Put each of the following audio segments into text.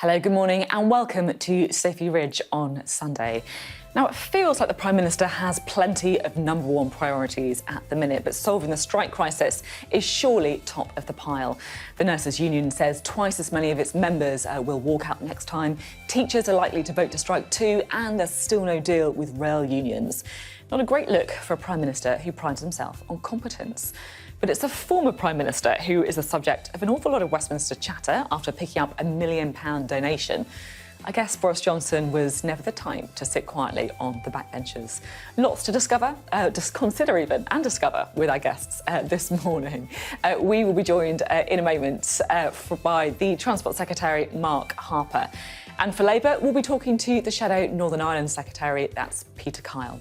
Hello, good morning and welcome to Sophy Ridge on Sunday. Now, it feels like the Prime Minister has plenty of number one priorities at the minute, but solving the strike crisis is surely top of the pile. The Nurses' Union says twice as many of its members will walk out next time. Teachers are likely to vote to strike too, and there's still no deal with rail unions. Not a great look for a Prime Minister who prides himself on competence. But it's the former Prime Minister who is the subject of an awful lot of Westminster chatter after picking up a £1 million donation. I guess Boris Johnson was never the type to sit quietly on the backbenches. Lots to discover, consider even, and discover with our guests this morning. We will be joined in a moment by the Transport Secretary Mark Harper. And for Labour, we'll be talking to the Shadow Northern Ireland Secretary, that's Peter Kyle.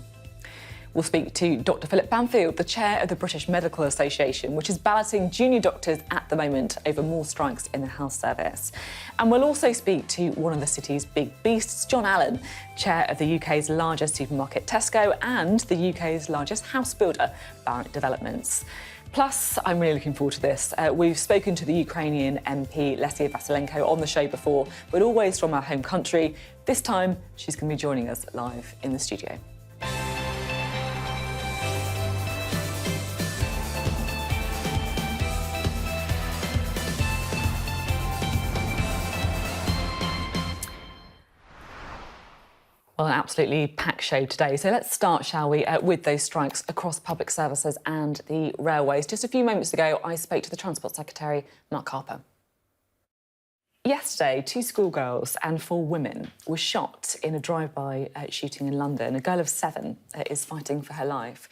We'll speak to Dr Philip Banfield, the chair of the British Medical Association, which is balloting junior doctors at the moment over more strikes in the health service. And we'll also speak to one of the city's big beasts, John Allan, chair of the UK's largest supermarket Tesco and the UK's largest house builder, Barratt Developments. Plus, I'm really looking forward to this. We've spoken to the Ukrainian MP, Lesia Vasylenko, on the show before, but always from our home country. This time, she's going to be joining us live in the studio. Well, an absolutely packed show today. So let's start, shall we, with those strikes across public services and the railways. Just a few moments ago, I spoke to the Transport Secretary, Mark Harper. Yesterday, 2 schoolgirls and 4 women were shot in a drive-by shooting in London. A girl of 7 is fighting for her life.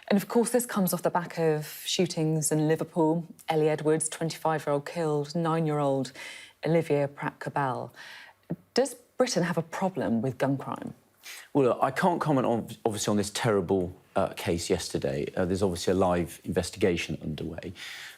And of course, this comes off the back of shootings in Liverpool. Ellie Edwards, 25-year-old, killed 9-year-old Olivia Pratt-Cabell. Does Britain have a problem with gun crime? Well, look, I can't comment on, obviously, on this terrible case yesterday. There's obviously a live investigation underway.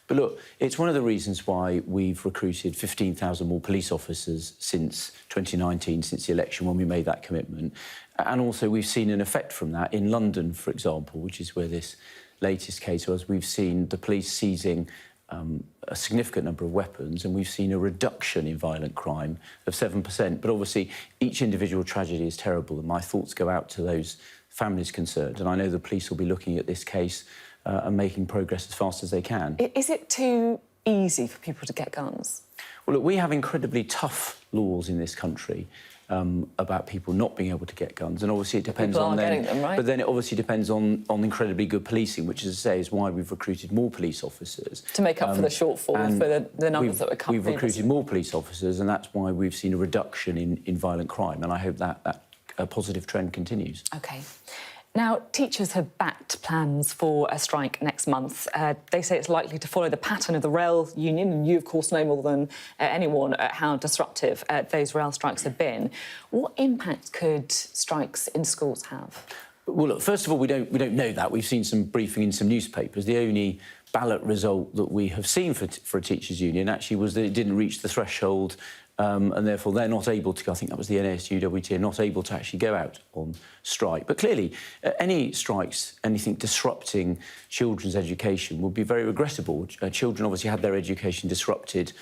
But look, it's one of the reasons why we've recruited 15,000 more police officers since 2019, since the election, when we made that commitment. And also we've seen an effect from that in London, for example, which is where this latest case was. We've seen the police seizing a significant number of weapons, and we've seen a reduction in violent crime of 7%. But obviously, each individual tragedy is terrible, and my thoughts go out to those families concerned. And I know the police will be looking at this case and making progress as fast as they can. Is it too easy for people to get guns? Well, look, we have incredibly tough laws in this country about people not being able to get guns, and obviously it depends on them, right? But then it obviously depends on incredibly good policing, which, as I say, is why we've recruited more police officers to make up for the shortfall for the numbers that were cut. We've recruited more police officers, and that's why we've seen a reduction in violent crime, and I hope that a positive trend continues. OK. Now, teachers have backed plans for a strike next month. They say it's likely to follow the pattern of the rail union, and you, of course, know more than anyone how disruptive those rail strikes have been. What impact could strikes in schools have? Well, look, first of all, we don't know that. We've seen some briefing in some newspapers. The only ballot result that we have seen for a teachers' union actually was that it didn't reach the threshold, and therefore they're not able to, I think that was the NASUWT, are not able to actually go out on strike. But clearly, any strikes, anything disrupting children's education would be very regrettable. Children obviously had their education disrupted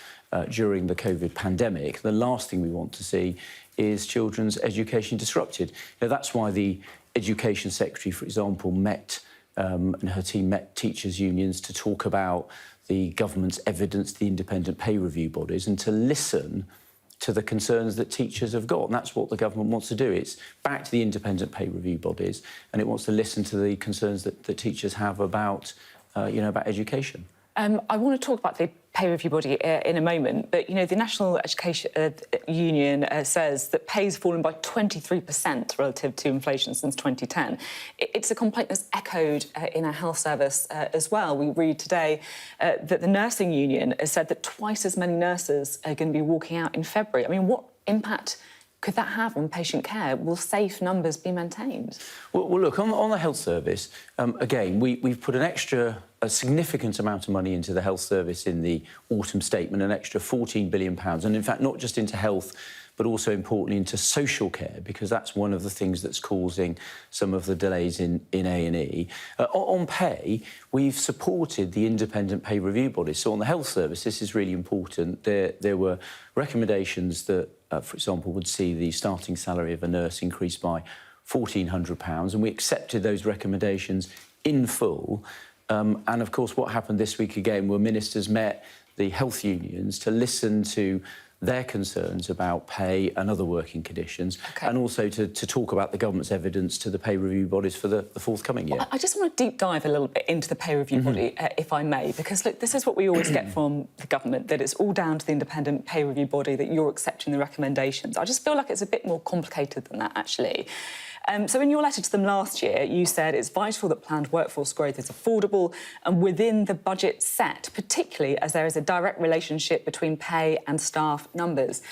during the COVID pandemic. The last thing we want to see is children's education disrupted. Now, that's why the Education Secretary, for example, and her team met teachers' unions to talk about the government's evidence, the independent pay review bodies, and to listen to the concerns that teachers have got. And that's what the government wants to do. It's back to the independent pay review bodies, and it wants to listen to the concerns that teachers have about, about education. I want to talk about the pay review body in a moment, but, the National Education Union says that pay has fallen by 23% relative to inflation since 2010. It's a complaint that's echoed in our health service as well. We read today that the nursing union has said that twice as many nurses are going to be walking out in February. I mean, what impact could that have on patient care? Will safe numbers be maintained? Well, look, on the health service, again, we've put a significant amount of money into the health service in the autumn statement, an extra £14 billion, and in fact, not just into health, but also importantly into social care, because that's one of the things that's causing some of the delays in A&E. On pay, we've supported the independent pay review bodies. So on the health service, this is really important. There were recommendations that, for example, would see the starting salary of a nurse increase by £1,400, and we accepted those recommendations in full. And of course, what happened this week again were ministers met the health unions to listen to their concerns about pay and other working conditions, and also to talk about the government's evidence to the pay review bodies for the forthcoming year. Well, I just want to deep dive a little bit into the pay review body, if I may, because look, this is what we always get from the government, that it's all down to the independent pay review body, that you're accepting the recommendations. I just feel like it's a bit more complicated than that, actually. So in your letter to them last year, you said it's vital that planned workforce growth is affordable and within the budget set, particularly as there is a direct relationship between pay and staff numbers.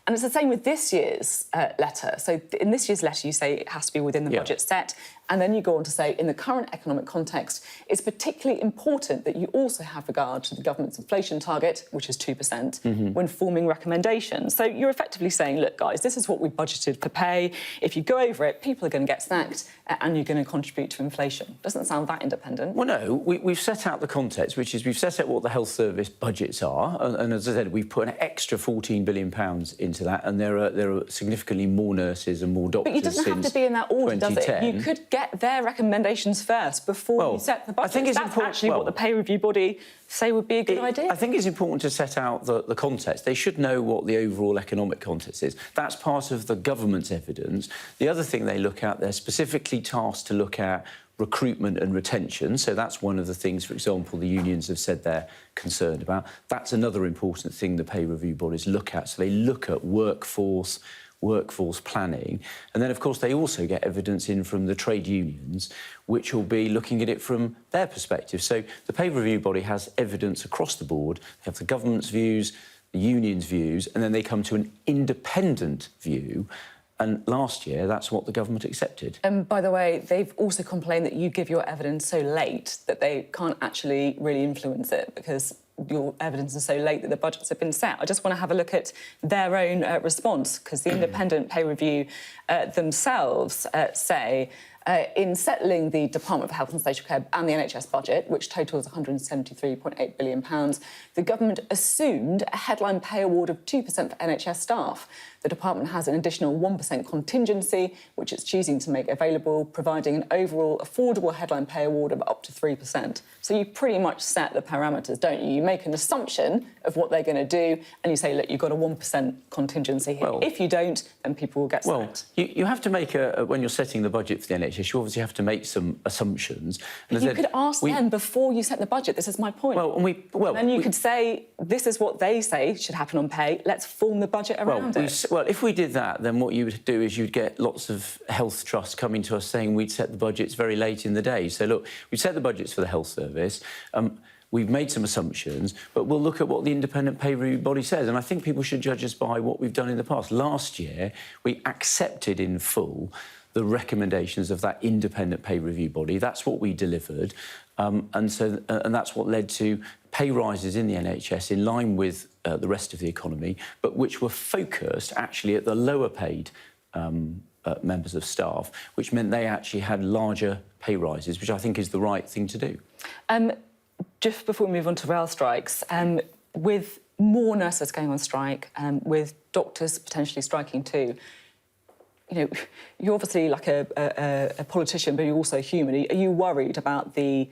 And it's the same with this year's letter. So in this year's letter, you say it has to be within the budget set. And then you go on to say, in the current economic context, it's particularly important that you also have regard to the government's inflation target, which is 2%, when forming recommendations. So you're effectively saying, look, guys, this is what we budgeted for pay. If you go over it, people are going to get sacked and you're going to contribute to inflation. Doesn't sound that independent. Well, no, we've set out the context, which is we've set out what the health service budgets are. And as I said, we've put an extra £14 billion into that. And there are significantly more nurses and more doctors. But it doesn't have to be in that order, does it? You could get their recommendations first before you set the budget. I think it's That's actually what the pay review body say would be a good idea. I think it's important to set out the context. They should know what the overall economic context is. That's part of the government's evidence. The other thing they look at, they're specifically tasked to look at recruitment and retention. So that's one of the things, for example, the unions have said they're concerned about. That's another important thing the pay review bodies look at. So they look at workforce planning. And then, of course, they also get evidence in from the trade unions, which will be looking at it from their perspective. So the pay review body has evidence across the board. They have the government's views, the unions' views, and then they come to an independent view. And last year, that's what the government accepted. And by the way, they've also complained that you give your evidence so late that they can't actually really influence it because your evidence is so late that the budgets have been set. I just want to have a look at their own response, because the independent pay review themselves say in settling the Department for Health and Social Care and the NHS budget, which totals £173.8 billion, the government assumed a headline pay award of 2% for NHS staff. The department has an additional 1% contingency, which it's choosing to make available, providing an overall affordable headline pay award of up to 3%. So you pretty much set the parameters, don't you? You make an assumption of what they're going to do, and you say, look, you've got a 1% contingency here. Well, if you don't, then people will get sacked. Well, you have to make when you're setting the budget for the NHS, you obviously have to make some assumptions. And you could ask them before you set the budget. This is my point. And then you could say, this is what they say should happen on pay. Let's form the budget around it. Well, if we did that, then what you would do is you'd get lots of health trusts coming to us saying we'd set the budgets very late in the day. So, look, we've set the budgets for the health service. We've made some assumptions, but we'll look at what the independent pay review body says. And I think people should judge us by what we've done in the past. Last year, we accepted in full the recommendations of that independent pay review body. That's what we delivered. And that's what led to pay rises in the NHS in line with the rest of the economy, but which were focused actually at the lower paid members of staff, which meant they actually had larger pay rises, which I think is the right thing to do. Just before we move on to rail strikes, with more nurses going on strike, with doctors potentially striking too, you know, you're obviously like a politician, but you're also human. Are you worried about the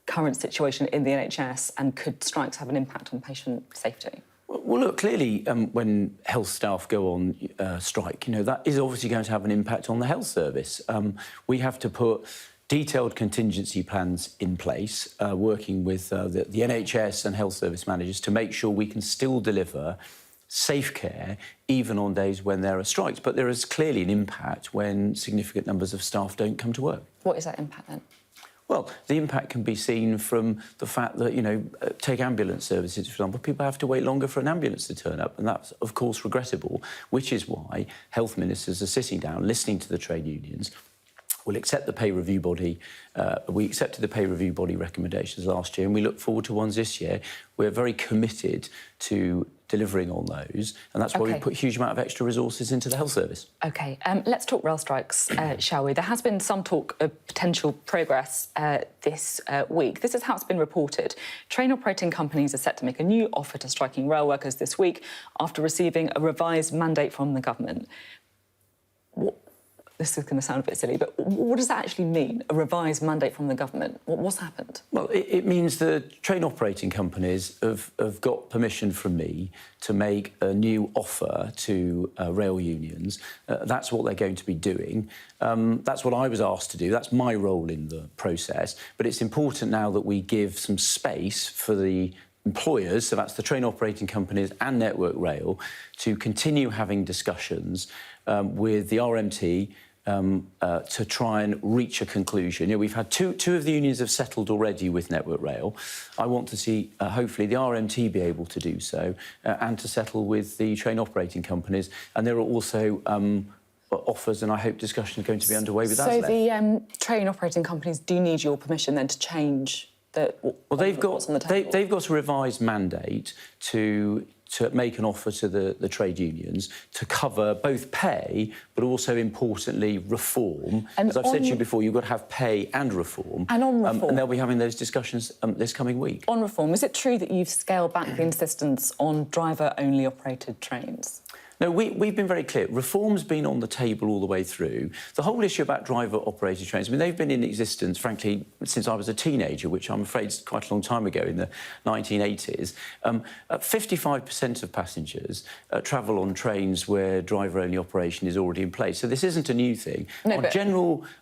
current situation in the NHS, and could strikes have an impact on patient safety? Well, look, clearly, when health staff go on strike, you know, that is obviously going to have an impact on the health service. We have to put detailed contingency plans in place, working with the NHS and health service managers to make sure we can still deliver safe care even on days when there are strikes. But there is clearly an impact when significant numbers of staff don't come to work. What is that impact then? Well, the impact can be seen from the fact that, you know, take ambulance services, for example, people have to wait longer for an ambulance to turn up, and that's, of course, regrettable, which is why health ministers are sitting down, listening to the trade unions, We'll accept the pay review body. We accepted the pay review body recommendations last year, and we look forward to ones this year. We're very committed to delivering on those, and that's why we put a huge amount of extra resources into the health service. OK, let's talk rail strikes, shall we? There has been some talk of potential progress this week. This is how it's been reported. Train operating companies are set to make a new offer to striking rail workers this week after receiving a revised mandate from the government. This is going to sound a bit silly, but what does that actually mean, a revised mandate from the government? What's happened? Well, it means the train operating companies have got permission from me to make a new offer to rail unions. That's what they're going to be doing. That's what I was asked to do. That's my role in the process. But it's important now that we give some space for the employers, so that's the train operating companies and Network Rail, to continue having discussions with the RMT to try and reach a conclusion. You know, we've had two of the unions have settled already with Network Rail. I want to see, hopefully, the RMT be able to do so and to settle with the train operating companies. And there are also offers, and I hope discussion is going to be underway with that. So the train operating companies do need your permission then to change well, they've got a revised mandate to make an offer to the trade unions to cover both pay, but also, importantly, reform. And as I've said to you before, you've got to have pay and reform. And on reform. And they'll be having those discussions this coming week. On reform, is it true that you've scaled back the insistence on driver-only operated trains? No, we've been very clear. Reform's been on the table all the way through. The whole issue about driver-operated trains, I mean, they've been in existence, frankly, since I was a teenager, which I'm afraid is quite a long time ago, in the 1980s. 55% of passengers travel on trains where driver-only operation is already in place. So this isn't a new thing. No,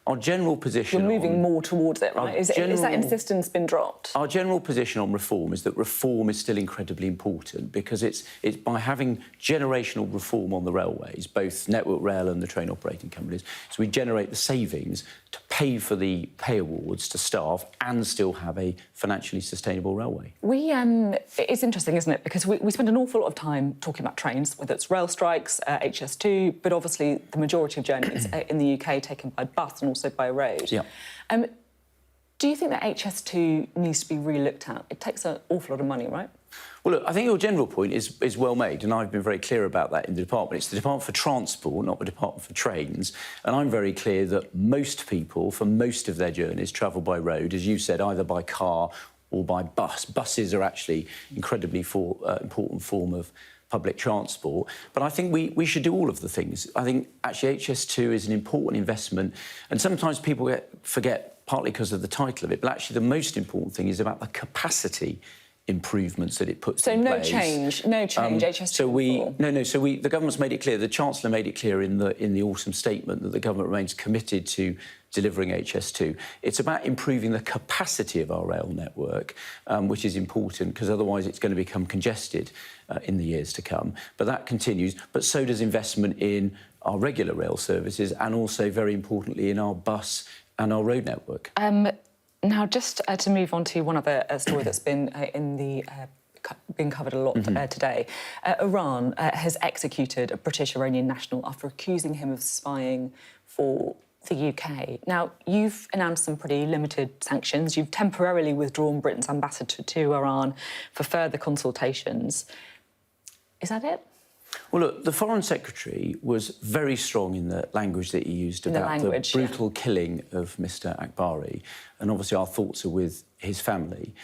our general position... You're moving more towards it, right? Is that insistence been dropped? Our general position on reform is that reform is still incredibly important, because it's by having generational reform on the railways, both Network Rail and the train operating companies, so we generate the savings to pay for the pay awards to staff and still have a financially sustainable railway. It's interesting, isn't it? Because we spend an awful lot of time talking about trains, whether it's rail strikes, HS2, but obviously the majority of journeys in the UK taken by bus and also by road. Yeah. Do you think that HS2 needs to be re-looked at? It takes an awful lot of money, right? Well, look, I think your general point is well made, and I've been very clear about that in the department. It's the Department for Transport, not the Department for Trains, and I'm very clear that most people, for most of their journeys, travel by road, as you said, either by car or by bus. Buses are actually incredibly important form of public transport, but I think we should do all of the things. I think actually HS2 is an important investment, and sometimes people forget, partly because of the title of it, but actually the most important thing is about the capacity improvements that it puts in place. So no change, HS2. The government's made it clear, the Chancellor made it clear in the autumn statement that the government remains committed to delivering HS2. It's about improving the capacity of our rail network, which is important, because otherwise it's going to become congested in the years to come. But that continues, but so does investment in our regular rail services and also, very importantly, in our bus and our road network. Now, just to move on to one other story that's been being covered a lot today. Iran has executed a British Iranian national after accusing him of spying for the UK. Now, you've announced some pretty limited sanctions. You've temporarily withdrawn Britain's ambassador to Iran for further consultations. Is that it? Well, look, the Foreign Secretary was very strong in the language that he used about the brutal killing of Mr Akbari, and obviously our thoughts are with his family.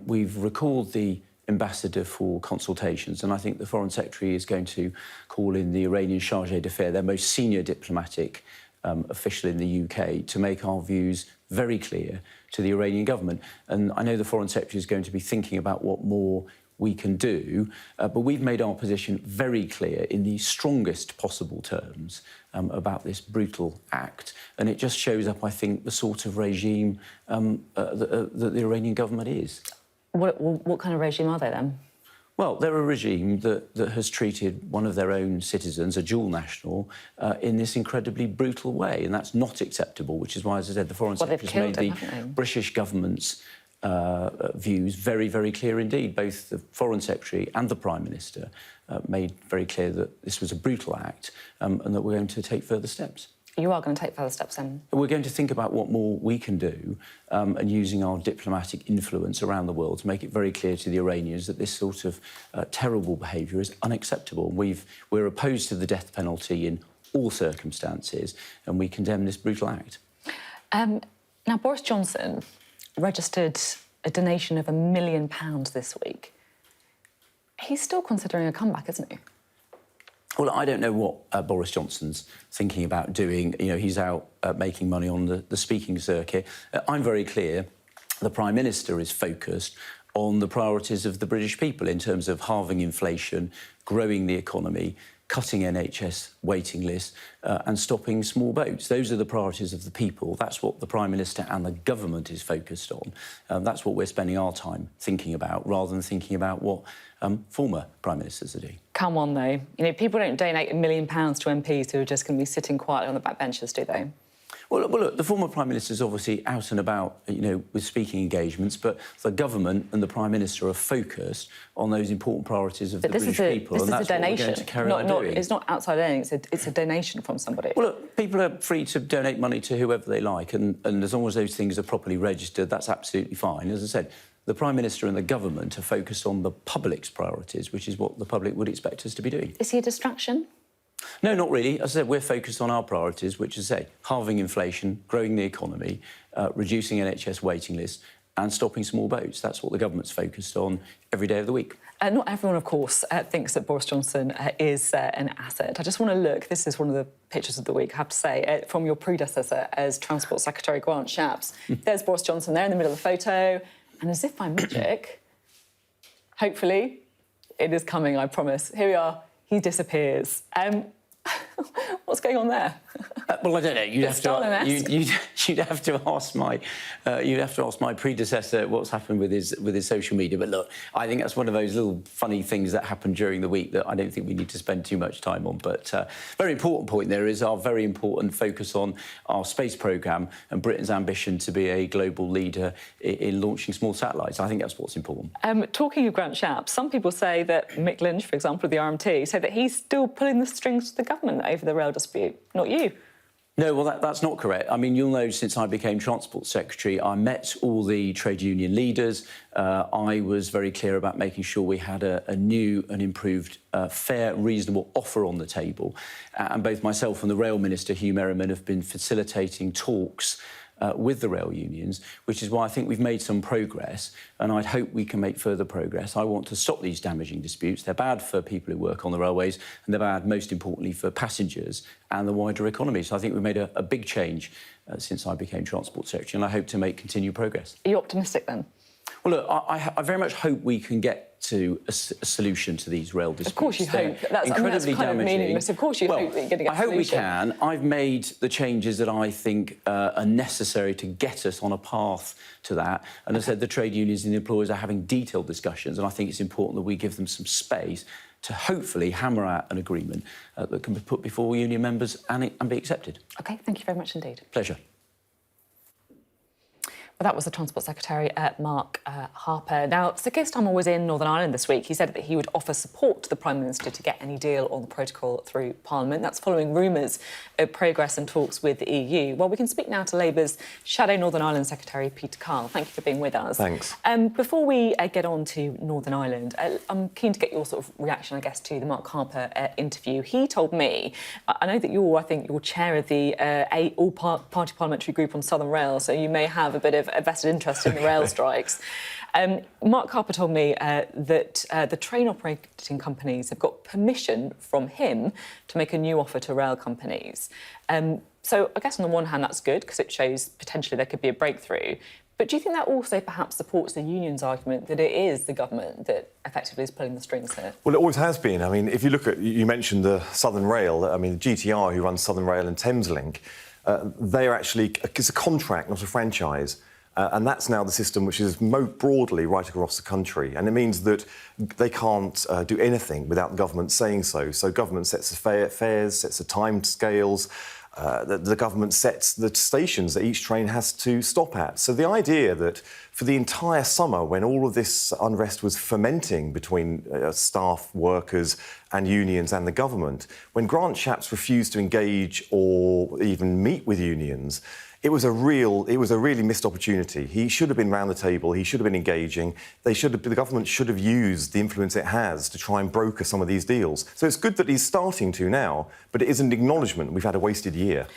We've recalled the ambassador for consultations, and I think the Foreign Secretary is going to call in the Iranian chargé d'affaires, their most senior diplomatic official in the UK, to make our views very clear to the Iranian government. And I know the Foreign Secretary is going to be thinking about what more we can do, but we've made our position very clear in the strongest possible terms about this brutal act, and it just shows up, I think, the sort of regime that the Iranian government is. What kind of regime are they, then? Well, they're a regime that has treated one of their own citizens, a dual national, in this incredibly brutal way, and that's not acceptable, which is why, as I said, the Foreign Secretary has made the British government's views very, very clear indeed. Both the Foreign Secretary and the Prime Minister made very clear that this was a brutal act and that we're going to take further steps. You are going to take further steps then? We're going to think about what more we can do and using our diplomatic influence around the world to make it very clear to the Iranians that this sort of terrible behaviour is unacceptable. We're opposed to the death penalty in all circumstances, and we condemn this brutal act. Now, Boris Johnson registered a donation of £1 million this week. He's still considering a comeback, isn't he? Well, I don't know what Boris Johnson's thinking about doing. You know, he's out making money on the speaking circuit. I'm very clear the Prime Minister is focused on the priorities of the British people in terms of halving inflation, growing the economy, cutting NHS waiting lists and stopping small boats. Those are the priorities of the people. That's what the Prime Minister and the government is focused on. That's what we're spending our time thinking about, rather than thinking about what former Prime Ministers are doing. Come on, though. You know, people don't donate £1 million to MPs who are just going to be sitting quietly on the back benches, do they? Well, look, the former Prime Minister is obviously out and about, you know, with speaking engagements, but the government and the Prime Minister are focused on those important priorities of the British people, and that's what we're going to carry on doing. It's not outside earnings, it's a donation from somebody. Well, look, people are free to donate money to whoever they like, and as long as those things are properly registered, that's absolutely fine. As I said, the Prime Minister and the government are focused on the public's priorities, which is what the public would expect us to be doing. Is he a distraction? No, not really. As I said, we're focused on our priorities, which is, say, halving inflation, growing the economy, reducing NHS waiting lists and stopping small boats. That's what the government's focused on every day of the week. Not everyone, of course, thinks that Boris Johnson is an asset. I just want to look, this is one of the pictures of the week, I have to say, from your predecessor as Transport Secretary Grant Shapps. There's Boris Johnson there in the middle of the photo, and as if by magic, hopefully, it is coming, I promise. Here we are. He disappears. What's going on there? Well, I don't know. You'd have to ask my predecessor what's happened with his social media. But look, I think that's one of those little funny things that happened during the week that I don't think we need to spend too much time on. But very important point there is our very important focus on our space programme and Britain's ambition to be a global leader in launching small satellites. I think that's what's important. Talking of Grant Shapps, some people say that Mick Lynch, for example, of the RMT, say that he's still pulling the strings to the government over the rail dispute, not you. No, well, that's not correct. I mean, you'll know since I became Transport Secretary, I met all the trade union leaders. I was very clear about making sure we had a new and improved, fair, reasonable offer on the table. And both myself and the Rail Minister, Hugh Merriman, have been facilitating talks with the rail unions, which is why I think we've made some progress, and I'd hope we can make further progress. I want to stop these damaging disputes. They're bad for people who work on the railways, and they're bad, most importantly, for passengers and the wider economy. So I think we've made a big change since I became Transport Secretary, and I hope to make continued progress. Are you optimistic, then? Well, look, I very much hope we can get to a solution to these rail disputes. Of course you hope. That's incredibly kind damaging. Of meaningless. Of course you hope that you're going to get a solution. I hope we can. I've made the changes that I think are necessary to get us on a path to that. And as I said, the trade unions and the employers are having detailed discussions, and I think it's important that we give them some space to hopefully hammer out an agreement that can be put before union members and be accepted. OK, thank you very much indeed. Pleasure. Well, that was the Transport Secretary, Mark Harper. Now, Sir Keir Starmer was in Northern Ireland this week. He said that he would offer support to the Prime Minister to get any deal on the protocol through Parliament. That's following rumours of progress and talks with the EU. Well, we can speak now to Labour's Shadow Northern Ireland Secretary, Peter Carl. Thank you for being with us. Thanks. Before we get on to Northern Ireland, I'm keen to get your sort of reaction, I guess, to the Mark Harper interview. He told me, I know that you're chair of the all-party parliamentary group on Southern Rail, so you may have a bit of a vested interest in the rail strikes. Mark Harper told me that the train operating companies have got permission from him to make a new offer to rail companies. So I guess on the one hand that's good because it shows potentially there could be a breakthrough. But do you think that also perhaps supports the union's argument that it is the government that effectively is pulling the strings here? Well, it always has been. I mean, if you look at, you mentioned the Southern Rail, I mean, the GTR who runs Southern Rail and Thameslink, they are actually, it's a contract, not a franchise. And that's now the system which is most broadly right across the country. And it means that they can't do anything without the government saying so. So government sets the fares, sets the time scales, the government sets the stations that each train has to stop at. So the idea that for the entire summer, when all of this unrest was fermenting between staff, workers and unions and the government, when Grant Shapps refused to engage or even meet with unions, it was a really missed opportunity. He should have been round the table. He should have been engaging. The government should have used the influence it has to try and broker some of these deals. So it's good that he's starting to now, but it is an acknowledgement we've had a wasted year.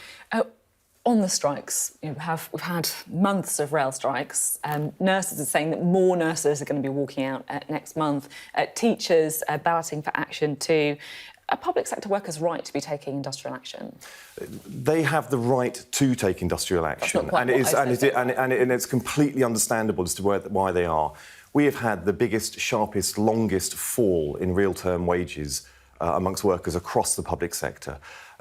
On the strikes, we've had months of rail strikes. Nurses are saying that more nurses are going to be walking out next month. Teachers are balloting for action too. Are public sector workers right to be taking industrial action? They have the right to take industrial action, and it's completely understandable as to why they are. We have had the biggest, sharpest, longest fall in real-term wages amongst workers across the public sector.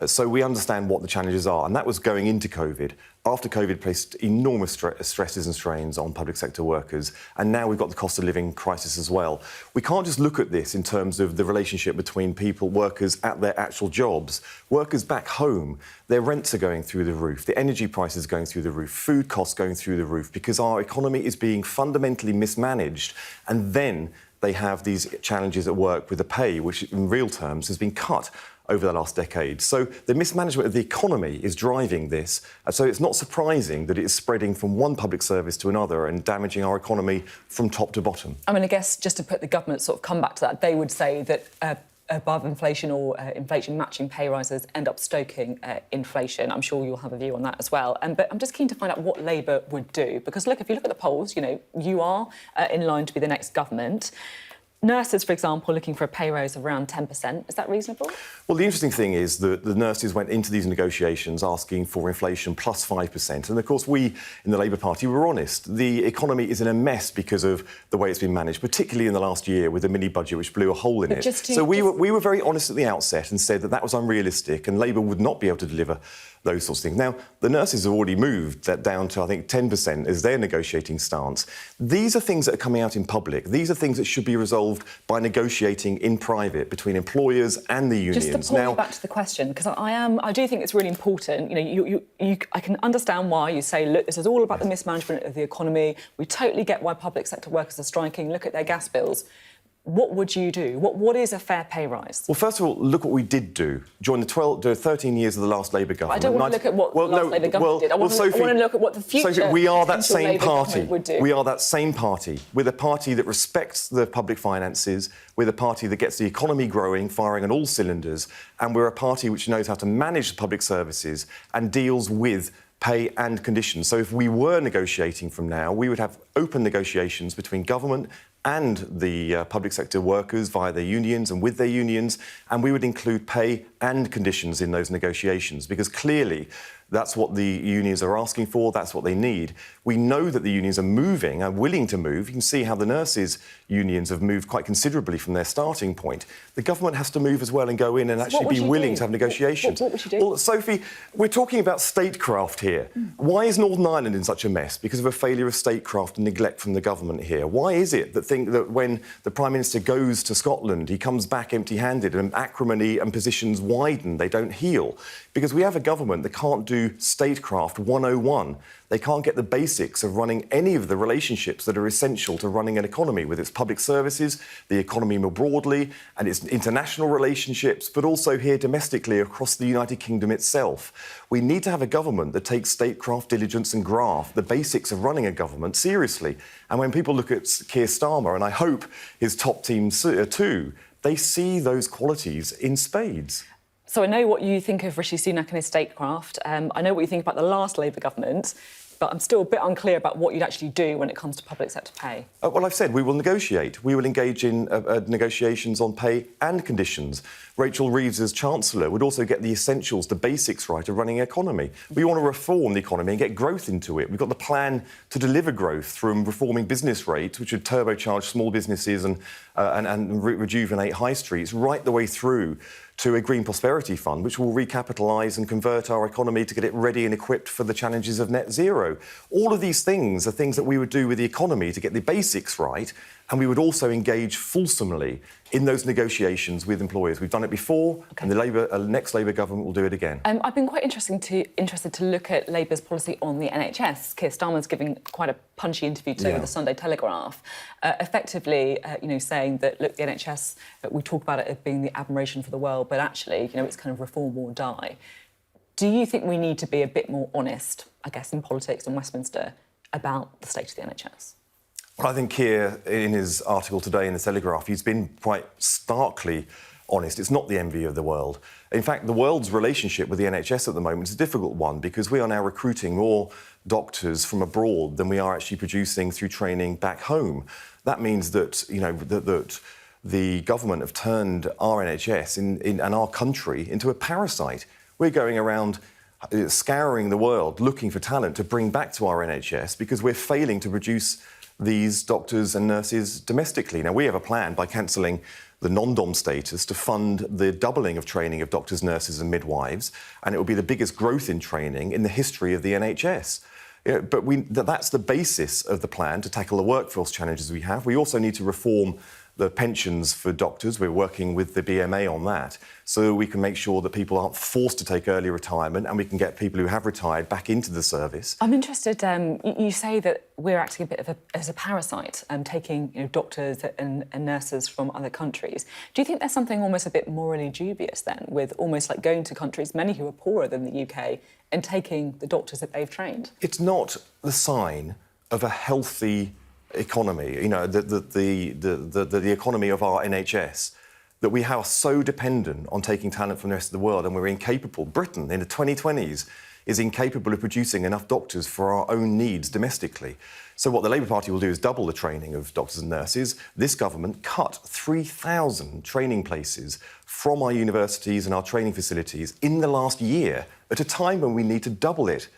So we understand what the challenges are, and that was going into COVID. After COVID placed enormous stresses and strains on public sector workers, and now we've got the cost of living crisis as well. We can't just look at this in terms of the relationship between workers at their actual jobs. Workers back home, their rents are going through the roof, the energy prices are going through the roof, food costs going through the roof, because our economy is being fundamentally mismanaged, and then they have these challenges at work with the pay, which in real terms has been cut over the last decade. So the mismanagement of the economy is driving this. So it's not surprising that it is spreading from one public service to another and damaging our economy from top to bottom. I mean, I guess just to put the government sort of come back to that, they would say that above inflation or inflation matching pay rises end up stoking inflation. I'm sure you'll have a view on that as well. But I'm just keen to find out what Labour would do, because look, if you look at the polls, you are in line to be the next government. Nurses, for example, looking for a pay rise of around 10%. Is that reasonable? Well, the interesting thing is that the nurses went into these negotiations asking for inflation plus 5%. And, of course, we in the Labour Party were honest. The economy is in a mess because of the way it's been managed, particularly in the last year with the mini-budget, which blew a hole in it. So we were very honest at the outset and said that that was unrealistic and Labour would not be able to deliver those sorts of things. Now, the nurses have already moved that down to, I think, 10% as their negotiating stance. These are things that are coming out in public. These are things that should be resolved by negotiating in private between employers and the unions. Just to pull you back to the question, because I do think it's really important. I can understand why you say, look, this is all about the mismanagement of the economy. We totally get why public sector workers are striking. Look at their gas bills. What would you do? What is a fair pay rise? Well, first of all, look what we did do during the 13 years of the last Labour government. I don't want to look at what the last Labour government did. I want to look at what the future Sophie, we are that same Labour party. Would do. We are that same party. We're the party that respects the public finances. We're the party that gets the economy growing, firing on all cylinders. And we're a party which knows how to manage public services and deals with pay and conditions. So if we were negotiating from now, we would have open negotiations between government and the public sector workers via their unions and with their unions, and we would include pay and conditions in those negotiations, because clearly that's what the unions are asking for, that's what they need. We know that the unions are moving, are willing to move. You can see how the nurses' unions have moved quite considerably from their starting point. The government has to move as well and go in and actually be willing to have negotiations. What would you do? Well, Sophie, we're talking about statecraft here. Why is Northern Ireland in such a mess? Because of a failure of statecraft and neglect from the government here. Why is it that when the Prime Minister goes to Scotland, he comes back empty-handed and acrimony and positions widen, they don't heal? Because we have a government that can't do statecraft 101. They can't get the basics of running any of the relationships that are essential to running an economy, with its public services, the economy more broadly, and its international relationships, but also here domestically across the United Kingdom itself. We need to have a government that takes statecraft, diligence and graft, the basics of running a government, seriously. And when people look at Keir Starmer, and I hope his top team too, they see those qualities in spades. So I know what you think of Rishi Sunak and his statecraft. I know what you think about the last Labour government, but I'm still a bit unclear about what you'd actually do when it comes to public sector pay. Well, I've said we will negotiate. We will engage in negotiations on pay and conditions. Rachel Reeves, as Chancellor, would also get the essentials, the basics right of running an economy. We want to reform the economy and get growth into it. We've got the plan to deliver growth through reforming business rates, which would turbocharge small businesses and rejuvenate high streets, right the way through to a Green Prosperity Fund, which will recapitalise and convert our economy to get it ready and equipped for the challenges of net zero. All of these things are things that we would do with the economy to get the basics right, and we would also engage fulsomely in those negotiations with employers. We've done it before, and the next Labour government will do it again. I've been quite interested to look at Labour's policy on the NHS. Keir Starmer's giving quite a punchy interview today with the Sunday Telegraph, effectively, saying that, look, the NHS, we talk about it as being the admiration for the world, but actually, it's kind of reform or die. Do you think we need to be a bit more honest, I guess, in politics in Westminster about the state of the NHS? Well, I think Keir, in his article today in the Telegraph, he's been quite starkly honest. It's not the envy of the world. In fact, the world's relationship with the NHS at the moment is a difficult one because we are now recruiting more doctors from abroad than we are actually producing through training back home. That means that, that the government have turned our NHS and our country into a parasite. We're going around scouring the world looking for talent to bring back to our NHS because we're failing to produce these doctors and nurses domestically. Now, we have a plan by cancelling the non-dom status to fund the doubling of training of doctors, nurses and midwives, and it will be the biggest growth in training in the history of the NHS. But that's the basis of the plan to tackle the workforce challenges we have. We also need to reform the pensions for doctors. We're working with the BMA on that so we can make sure that people aren't forced to take early retirement and we can get people who have retired back into the service. I'm interested, you say that we're acting a bit as a parasite, taking doctors and nurses from other countries. Do you think there's something almost a bit morally dubious then with almost like going to countries, many who are poorer than the UK, and taking the doctors that they've trained? It's not the sign of a healthy economy, the economy of our NHS, that we are so dependent on taking talent from the rest of the world and we're incapable. Britain, in the 2020s, is incapable of producing enough doctors for our own needs domestically. So what the Labour Party will do is double the training of doctors and nurses. This government cut 3,000 training places from our universities and our training facilities in the last year at a time when we need to double it.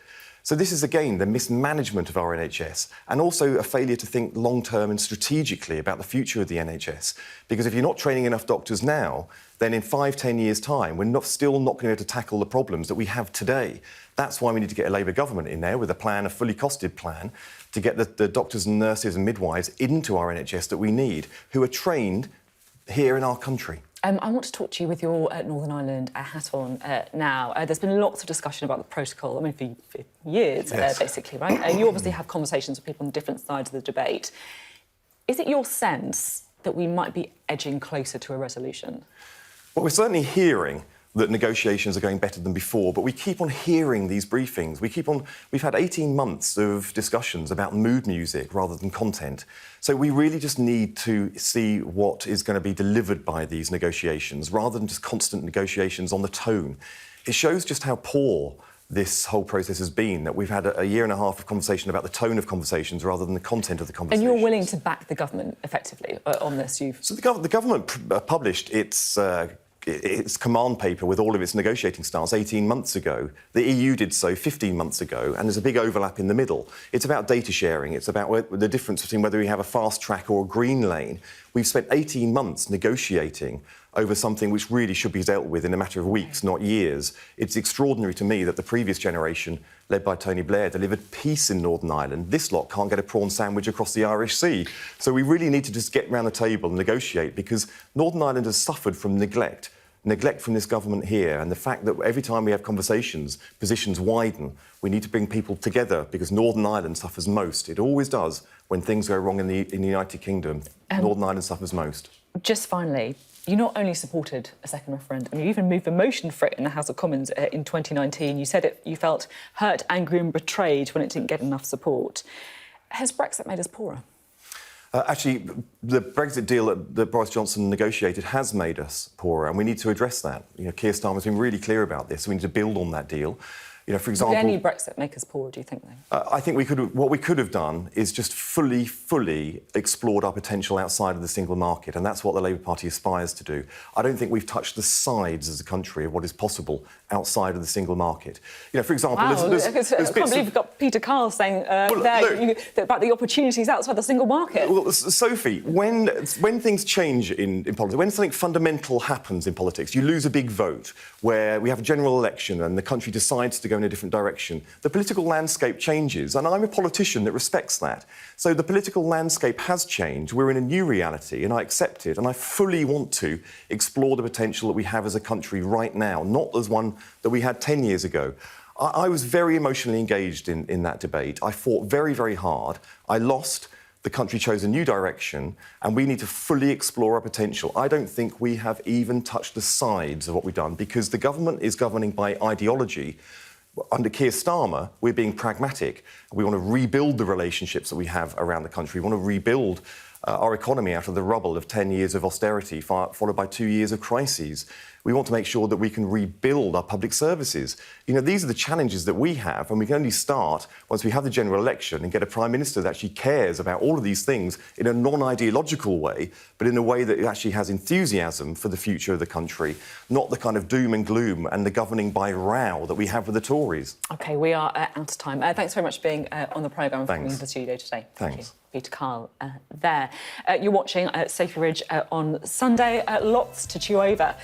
So this is, again, the mismanagement of our NHS and also a failure to think long-term and strategically about the future of the NHS. Because if you're not training enough doctors now, then in 5-10 years' time, we're still not going to be able to tackle the problems that we have today. That's why we need to get a Labour government in there with a plan, a fully costed plan, to get the doctors and nurses and midwives into our NHS that we need, who are trained here in our country. I want to talk to you with your Northern Ireland hat on now. There's been lots of discussion about the protocol, for years, basically, right? You obviously have conversations with people on different sides of the debate. Is it your sense that we might be edging closer to a resolution? Well, we're certainly hearing that negotiations are going better than before, but we keep on hearing these briefings. We've had 18 months of discussions about mood music rather than content. So we really just need to see what is going to be delivered by these negotiations rather than just constant negotiations on the tone. It shows just how poor this whole process has been, that we've had a year and a half of conversation about the tone of conversations rather than the content of the conversations. And you're willing to back the government, effectively, on this? So the government published its command paper with all of its negotiating stance 18 months ago. The EU did so 15 months ago, and there's a big overlap in the middle. It's about data sharing. It's about the difference between whether we have a fast track or a green lane. We've spent 18 months negotiating over something which really should be dealt with in a matter of weeks, not years. It's extraordinary to me that the previous generation, led by Tony Blair, delivered peace in Northern Ireland. This lot can't get a prawn sandwich across the Irish Sea. So we really need to just get round the table and negotiate, because Northern Ireland has suffered from neglect from this government here, and the fact that every time we have conversations, positions widen. We need to bring people together because Northern Ireland suffers most. It always does when things go wrong in the United Kingdom. Northern Ireland suffers most. Just finally, you not only supported a second referendum, you even moved a motion for it in the House of Commons in 2019. You said you felt hurt, angry and betrayed when it didn't get enough support. Has Brexit made us poorer? Actually, the Brexit deal that Boris Johnson negotiated has made us poorer, and we need to address that. Keir Starmer's been really clear about this. We need to build on that deal. For example, did any Brexit make us poorer, do you think, though? I think what we could have done is just fully explored our potential outside of the single market, and that's what the Labour Party aspires to do. I don't think we've touched the sides as a country of what is possible outside of the single market. For example, wow, I can't believe you've got Peter Carl saying about the opportunities outside the single market. Well, Sophie, when things change in politics, when something fundamental happens in politics, you lose a big vote where we have a general election and the country decides to go go in a different direction. The political landscape changes, and I'm a politician that respects that. So the political landscape has changed. We're in a new reality, and I accept it, and I fully want to explore the potential that we have as a country right now, not as one that we had 10 years ago. I was very emotionally engaged in that debate. I fought very, very hard. I lost. The country chose a new direction, and we need to fully explore our potential. I don't think we have even touched the sides of what we've done, because the government is governing by ideology. Under Keir Starmer, we're being pragmatic. We want to rebuild the relationships that we have around the country. We want to rebuild our economy out of the rubble of 10 years of austerity, followed by 2 years of crises. We want to make sure that we can rebuild our public services. You know, these are the challenges that we have, and we can only start once we have the general election and get a Prime Minister that actually cares about all of these things in a non-ideological way, but in a way that actually has enthusiasm for the future of the country, not the kind of doom and gloom and the governing by row that we have with the Tories. OK, we are out of time. Thanks very much for being on the programme and coming into the studio today. Thanks. Thank you. Peter Kyle there. You're watching Sophy Ridge on Sunday. Lots to chew over,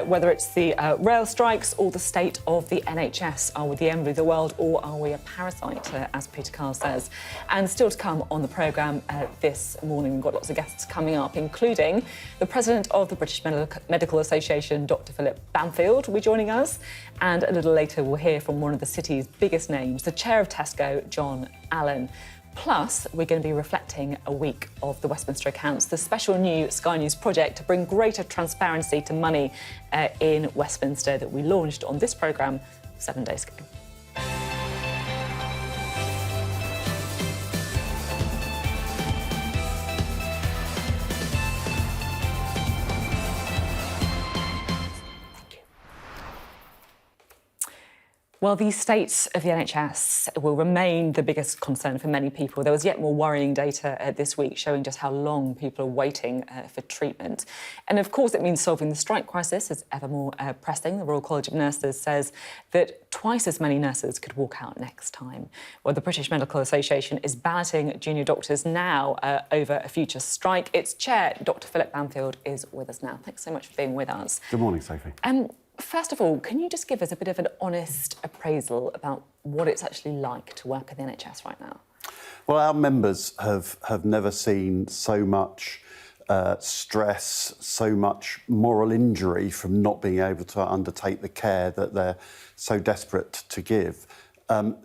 whether it's the rail strikes or the state of the NHS. Are we the envy of the world, or are we a parasite, as Peter Kyle says? And still to come on the programme this morning, we've got lots of guests coming up, including the President of the British Medical Association, Dr Philip Banfield, will be joining us. And a little later, we'll hear from one of the city's biggest names, the chair of Tesco, John Allan. Plus, we're going to be reflecting a week of the Westminster accounts, the special new Sky News project to bring greater transparency to money in Westminster that we launched on this programme 7 days ago. Well, the state of the NHS will remain the biggest concern for many people. There was yet more worrying data this week showing just how long people are waiting for treatment. And of course, it means solving the strike crisis is ever more pressing. The Royal College of Nurses says that twice as many nurses could walk out next time. Well, the British Medical Association is balloting junior doctors now over a future strike. Its chair, Dr Philip Banfield, is with us now. Thanks so much for being with us. Good morning, Sophie. First of all, can you just give us a bit of an honest appraisal about what it's actually like to work at the NHS right now? Well, our members have never seen so much stress, so much moral injury from not being able to undertake the care that they're so desperate to give.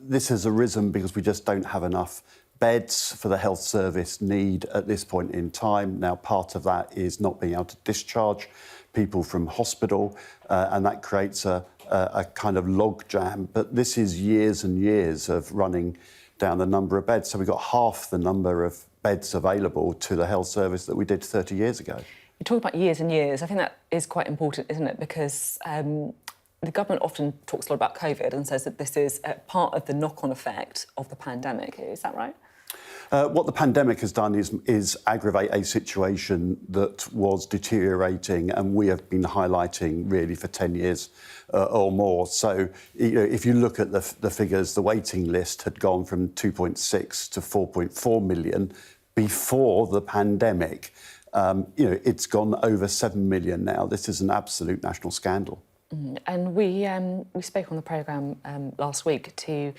This has arisen because we just don't have enough beds for the health service need at this point in time. Now, part of that is not being able to discharge people from hospital, and that creates a kind of log jam. But this is years and years of running down the number of beds. So we've got half the number of beds available to the health service that we did 30 years ago. You talk about years and years. I think that is quite important, isn't it? Because the government often talks a lot about COVID and says that this is part of the knock-on effect of the pandemic. Is that right? What the pandemic has done is aggravate a situation that was deteriorating, and we have been highlighting really for 10 years or more. So, you know, if you look at the figures, the waiting list had gone from 2.6 to 4.4 million before the pandemic. You know, it's gone over 7 million now. This is an absolute national scandal. And we spoke on the programme last week to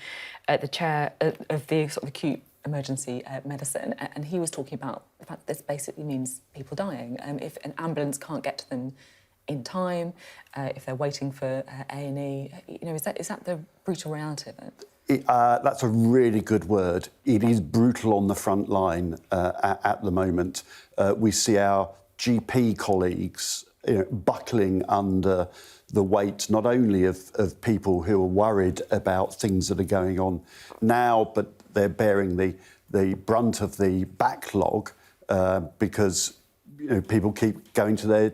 the chair of the sort of acute emergency medicine, and he was talking about the fact that this basically means people dying. If an ambulance can't get to them in time, if they're waiting for A&E, you know, is that the brutal reality of it? That's a really good word. It is brutal on the front line at the moment. We see our GP colleagues, you know, buckling under the weight not only of people who are worried about things that are going on now, but they're bearing the brunt of the backlog because, you know, people keep going to their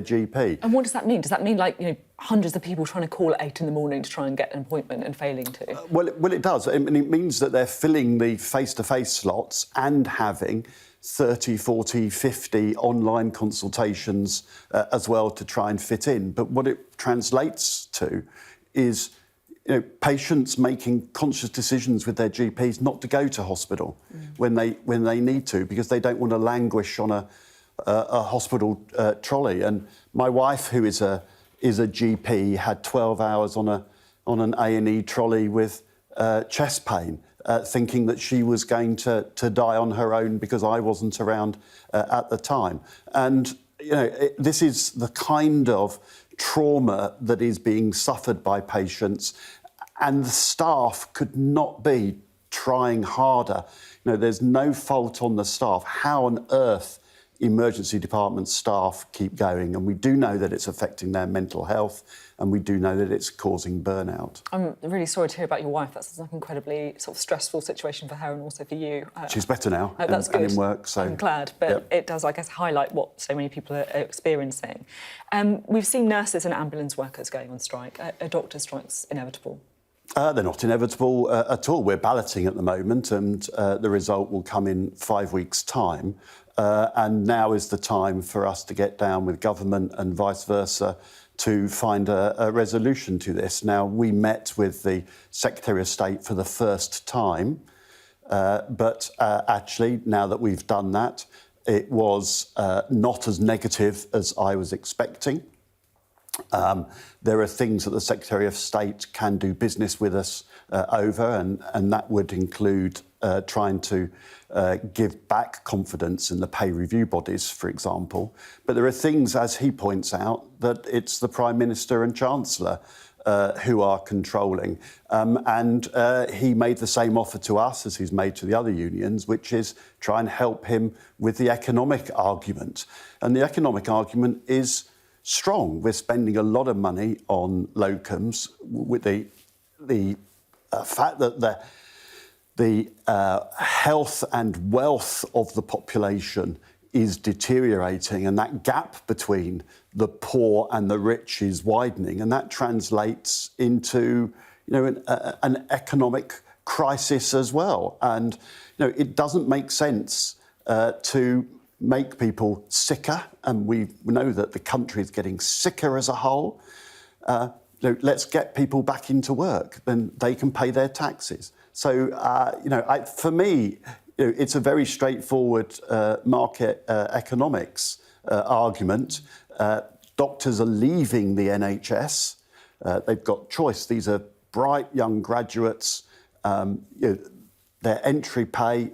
GP. And what does that mean? Does that mean, like, you know, hundreds of people trying to call at 8 in the morning to try and get an appointment and failing to? Well, it does. I mean, it means that they're filling the face-to-face slots and having 30, 40, 50 online consultations as well to try and fit in. But what it translates to is, you know, patients making conscious decisions with their GPs not to go to hospital when they need to, because they don't want to languish on a hospital trolley. And my wife, who is a GP, had 12 hours on on an A&E trolley with chest pain, thinking that she was going to die on her own because I wasn't around at the time. And, this is the kind of trauma that is being suffered by patients, and the staff could not be trying harder. There's no fault on the staff. How on earth emergency department staff keep going? And we do know that it's affecting their mental health, and we do know that it's causing burnout. I'm really sorry to hear about your wife. That's an incredibly sort of stressful situation for her and also for you. She's better now. That's good. And in work, so I'm glad, but it does, I guess, highlight what so many people are experiencing. We've seen nurses and ambulance workers going on strike. Are doctor strikes inevitable? They're not inevitable at all. We're balloting at the moment, and the result will come in 5 weeks' time. And now is the time for us to get down with government and vice versa to find a resolution to this. Now, we met with the Secretary of State for the first time, but actually, now that we've done that, it was not as negative as I was expecting. There are things that the Secretary of State can do business with us over, and that would include trying to give back confidence in the pay review bodies, for example. But there are things, as he points out, that it's the Prime Minister and Chancellor who are controlling. And he made the same offer to us as he's made to the other unions, which is try and help him with the economic argument. And the economic argument is strong. We're spending a lot of money on locums with the fact that the health and wealth of the population is deteriorating, and that gap between the poor and the rich is widening, and that translates into an economic crisis as well. And it doesn't make sense to make people sicker, and we know that the country is getting sicker as a whole. Let's get people back into work, then they can pay their taxes. So, for me, it's a very straightforward market economics argument. Doctors are leaving the NHS. They've got choice. These are bright young graduates. Their entry pay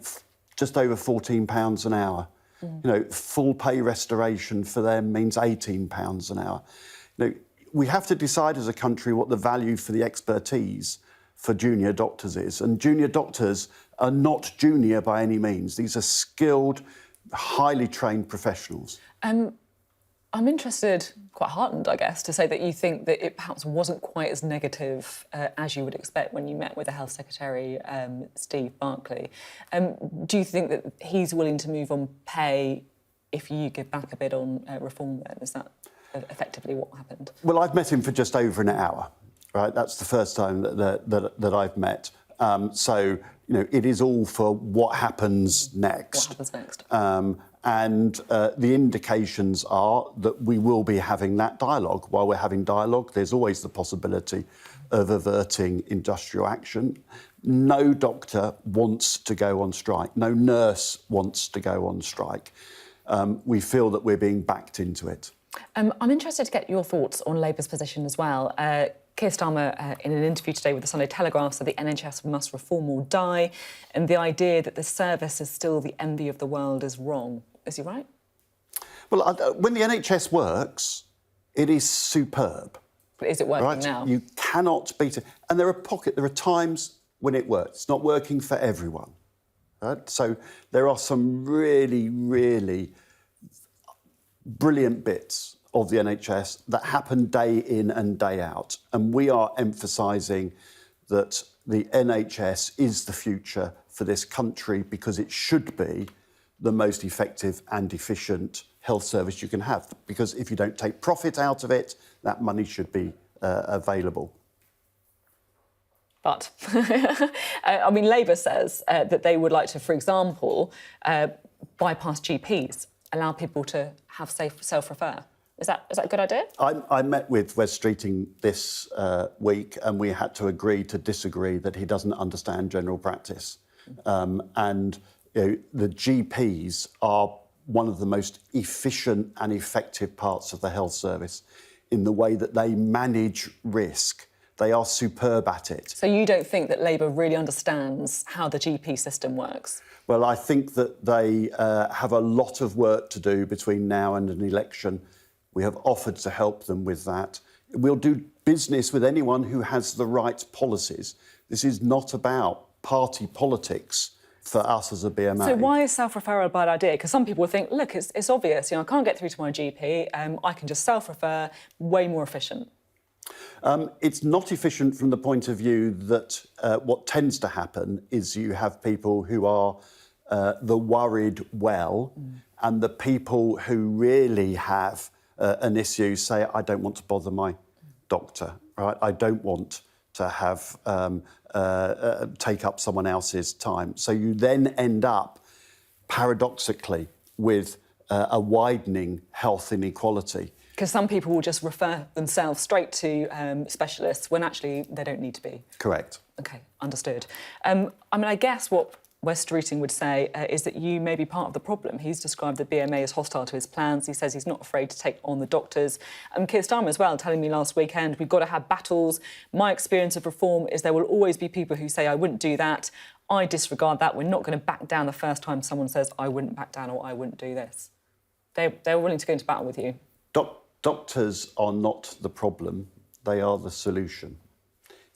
just over £14 an hour. Full pay restoration for them means £18 an hour. We have to decide as a country what the value for the expertise for junior doctors is. And junior doctors are not junior by any means. These are skilled, highly trained professionals. I'm interested, quite heartened, I guess, to say that you think that it perhaps wasn't quite as negative as you would expect when you met with the Health Secretary, Steve Barclay. Do you think that he's willing to move on pay if you give back a bit on reform then? Is that effectively what happened? Well, I've met him for just over an hour, right? That's the first time that I've met. So, it is all for what happens next. What happens next? And the indications are that we will be having that dialogue. While we're having dialogue, there's always the possibility of averting industrial action. No doctor wants to go on strike. No nurse wants to go on strike. We feel that we're being backed into it. I'm interested to get your thoughts on Labour's position as well. Keir Starmer, in an interview today with the Sunday Telegraph, said the NHS must reform or die, and the idea that the service is still the envy of the world is wrong. Is he right? Well, when the NHS works, it is superb. But is it working right? now? You cannot beat it. And there are times when it works. It's not working for everyone. Right? So there are some really, really brilliant bits of the NHS that happen day in and day out. And we are emphasising that the NHS is the future for this country because it should be the most effective and efficient health service you can have. Because if you don't take profit out of it, that money should be available. But, Labour says that they would like to, for example, bypass GPs, allow people to have safe self-refer. Is that a good idea? I met with Wes Streeting this week, and we had to agree to disagree that he doesn't understand general practice. And the GPs are one of the most efficient and effective parts of the health service in the way that they manage risk. They are superb at it. So you don't think that Labour really understands how the GP system works? Well, I think that they have a lot of work to do between now and an election. We have offered to help them with that. We'll do business with anyone who has the right policies. This is not about party politics for us as a BMA. So why is self-referral a bad idea? Because some people think, look, it's obvious, I can't get through to my GP, I can just self-refer, way more efficient. It's not efficient from the point of view that what tends to happen is you have people who are the worried well, and the people who really have an issue say, I don't want to bother my doctor, right? I don't want to have take up someone else's time. So you then end up, paradoxically, with a widening health inequality. Because some people will just refer themselves straight to specialists when actually they don't need to be. Correct. OK, understood. I guess what Wes Streeting would say is that you may be part of the problem. He's described the BMA as hostile to his plans. He says he's not afraid to take on the doctors. Keir Starmer as well, telling me last weekend, we've got to have battles. My experience of reform is there will always be people who say, I wouldn't do that. I disregard that. We're not going to back down the first time someone says, I wouldn't back down or I wouldn't do this. They're willing to go into battle with you. Doctors are not the problem. They are the solution.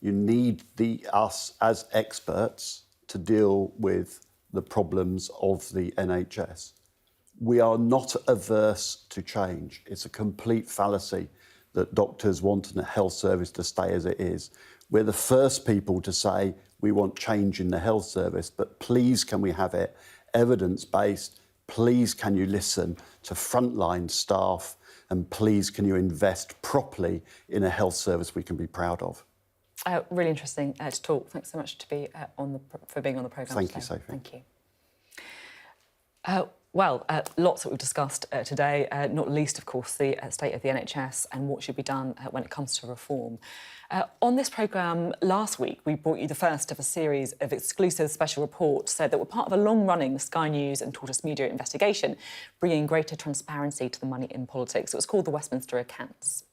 You need us as experts to deal with the problems of the NHS. We are not averse to change. It's a complete fallacy that doctors want a health service to stay as it is. We're the first people to say we want change in the health service, but please can we have it evidence-based? Please can you listen to frontline staff? And please can you invest properly in a health service we can be proud of? Really interesting to talk. Thanks so much for being on the programme. Thank you, Sophie. Thank you. Lots that we've discussed today, not least, of course, the state of the NHS and what should be done when it comes to reform. On this programme last week, we brought you the first of a series of exclusive special reports that were part of a long-running Sky News and Tortoise Media investigation, bringing greater transparency to the money in politics. It was called the Westminster Accounts.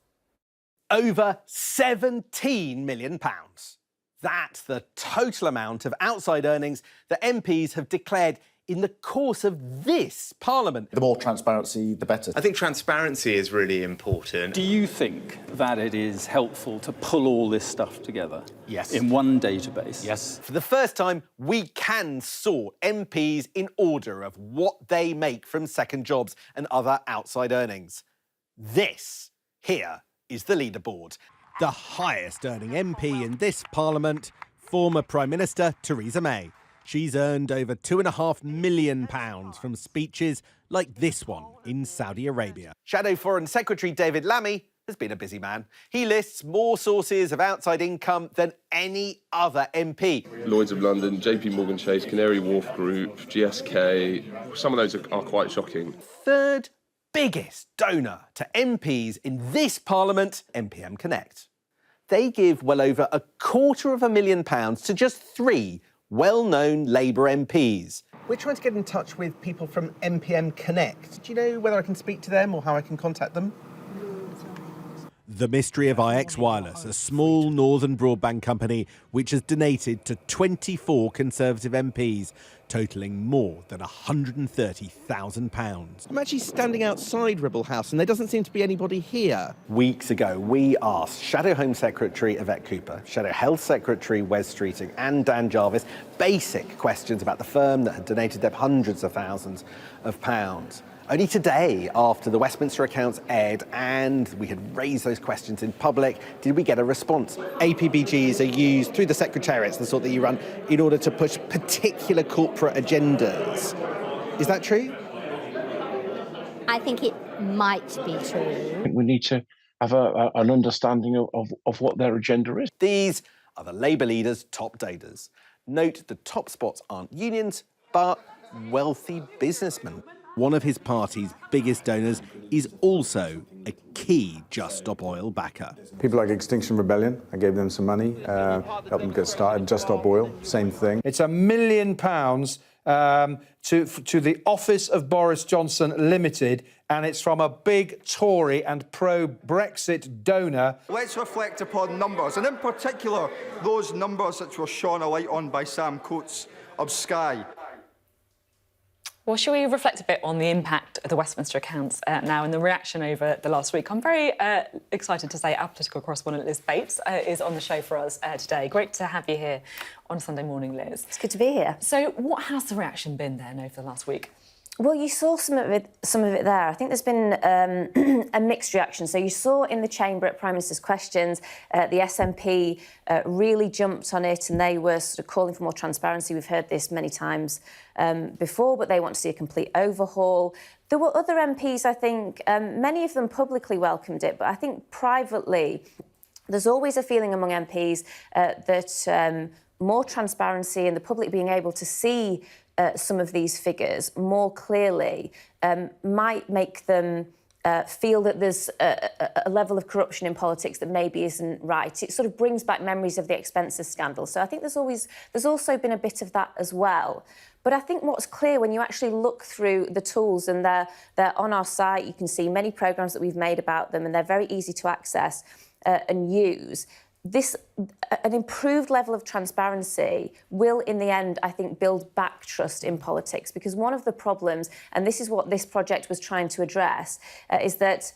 Over £17 million. That's the total amount of outside earnings that MPs have declared in the course of this Parliament. The more transparency, the better. I think transparency is really important. Do you think that it is helpful to pull all this stuff together? Yes. In one database? Yes. For the first time, we can sort MPs in order of what they make from second jobs and other outside earnings. This here is the leaderboard. The highest earning MP in this Parliament, former Prime Minister Theresa May. She's earned over £2.5 million from speeches like this one in Saudi Arabia. Shadow Foreign Secretary David Lammy has been a busy man. He lists more sources of outside income than any other MP. Lloyds of London, JP Morgan Chase, Canary Wharf Group, GSK. Some of those are quite shocking. Third biggest donor to MPs in this Parliament, MPM Connect. They give well over £250,000 to just 3 well-known Labour MPs. We're trying to get in touch with people from MPM Connect. Do you know whether I can speak to them or how I can contact them? The mystery of IX Wireless, a small northern broadband company which has donated to 24 Conservative MPs, totalling more than £130,000. I'm actually standing outside Ribble House and there doesn't seem to be anybody here. Weeks ago, we asked Shadow Home Secretary Yvette Cooper, Shadow Health Secretary Wes Streeting and Dan Jarvis basic questions about the firm that had donated them hundreds of thousands of pounds. Only today, after the Westminster accounts aired and we had raised those questions in public, did we get a response. APBGs are used through the secretariats, the sort that you run, in order to push particular corporate agendas. Is that true? I think it might be true. I think we need to have an understanding of what their agenda is. These are the Labour leaders' top donors. Note the top spots aren't unions, but wealthy businessmen. One of his party's biggest donors is also a key Just Stop Oil backer. People like Extinction Rebellion, I gave them some money, helped them get started. Just Stop Oil, same thing. It's £1 million to the Office of Boris Johnson Limited, and it's from a big Tory and pro-Brexit donor. Let's reflect upon numbers, and in particular, those numbers which were shone a light on by Sam Coates of Sky. Well, shall we reflect a bit on the impact of the Westminster accounts now and the reaction over the last week? I'm very excited to say our political correspondent Liz Bates is on the show for us today. Great to have you here on Sunday morning, Liz. It's good to be here. So what has the reaction been then over the last week? Well, you saw some of it there. I think there's been a mixed reaction. So you saw in the chamber at Prime Minister's questions, the SNP really jumped on it and they were sort of calling for more transparency. We've heard this many times before, but they want to see a complete overhaul. There were other MPs, I think, many of them publicly welcomed it, but I think privately, there's always a feeling among MPs that more transparency and the public being able to see some of these figures more clearly might make them feel that there's a level of corruption in politics that maybe isn't right. It sort of brings back memories of the expenses scandal. So I think there's also been a bit of that as well. But I think what's clear when you actually look through the tools, and they're on our site, you can see many programmes that we've made about them, and they're very easy to access and use. An improved level of transparency will, in the end, I think, build back trust in politics. Because one of the problems, and this is what this project was trying to address, is that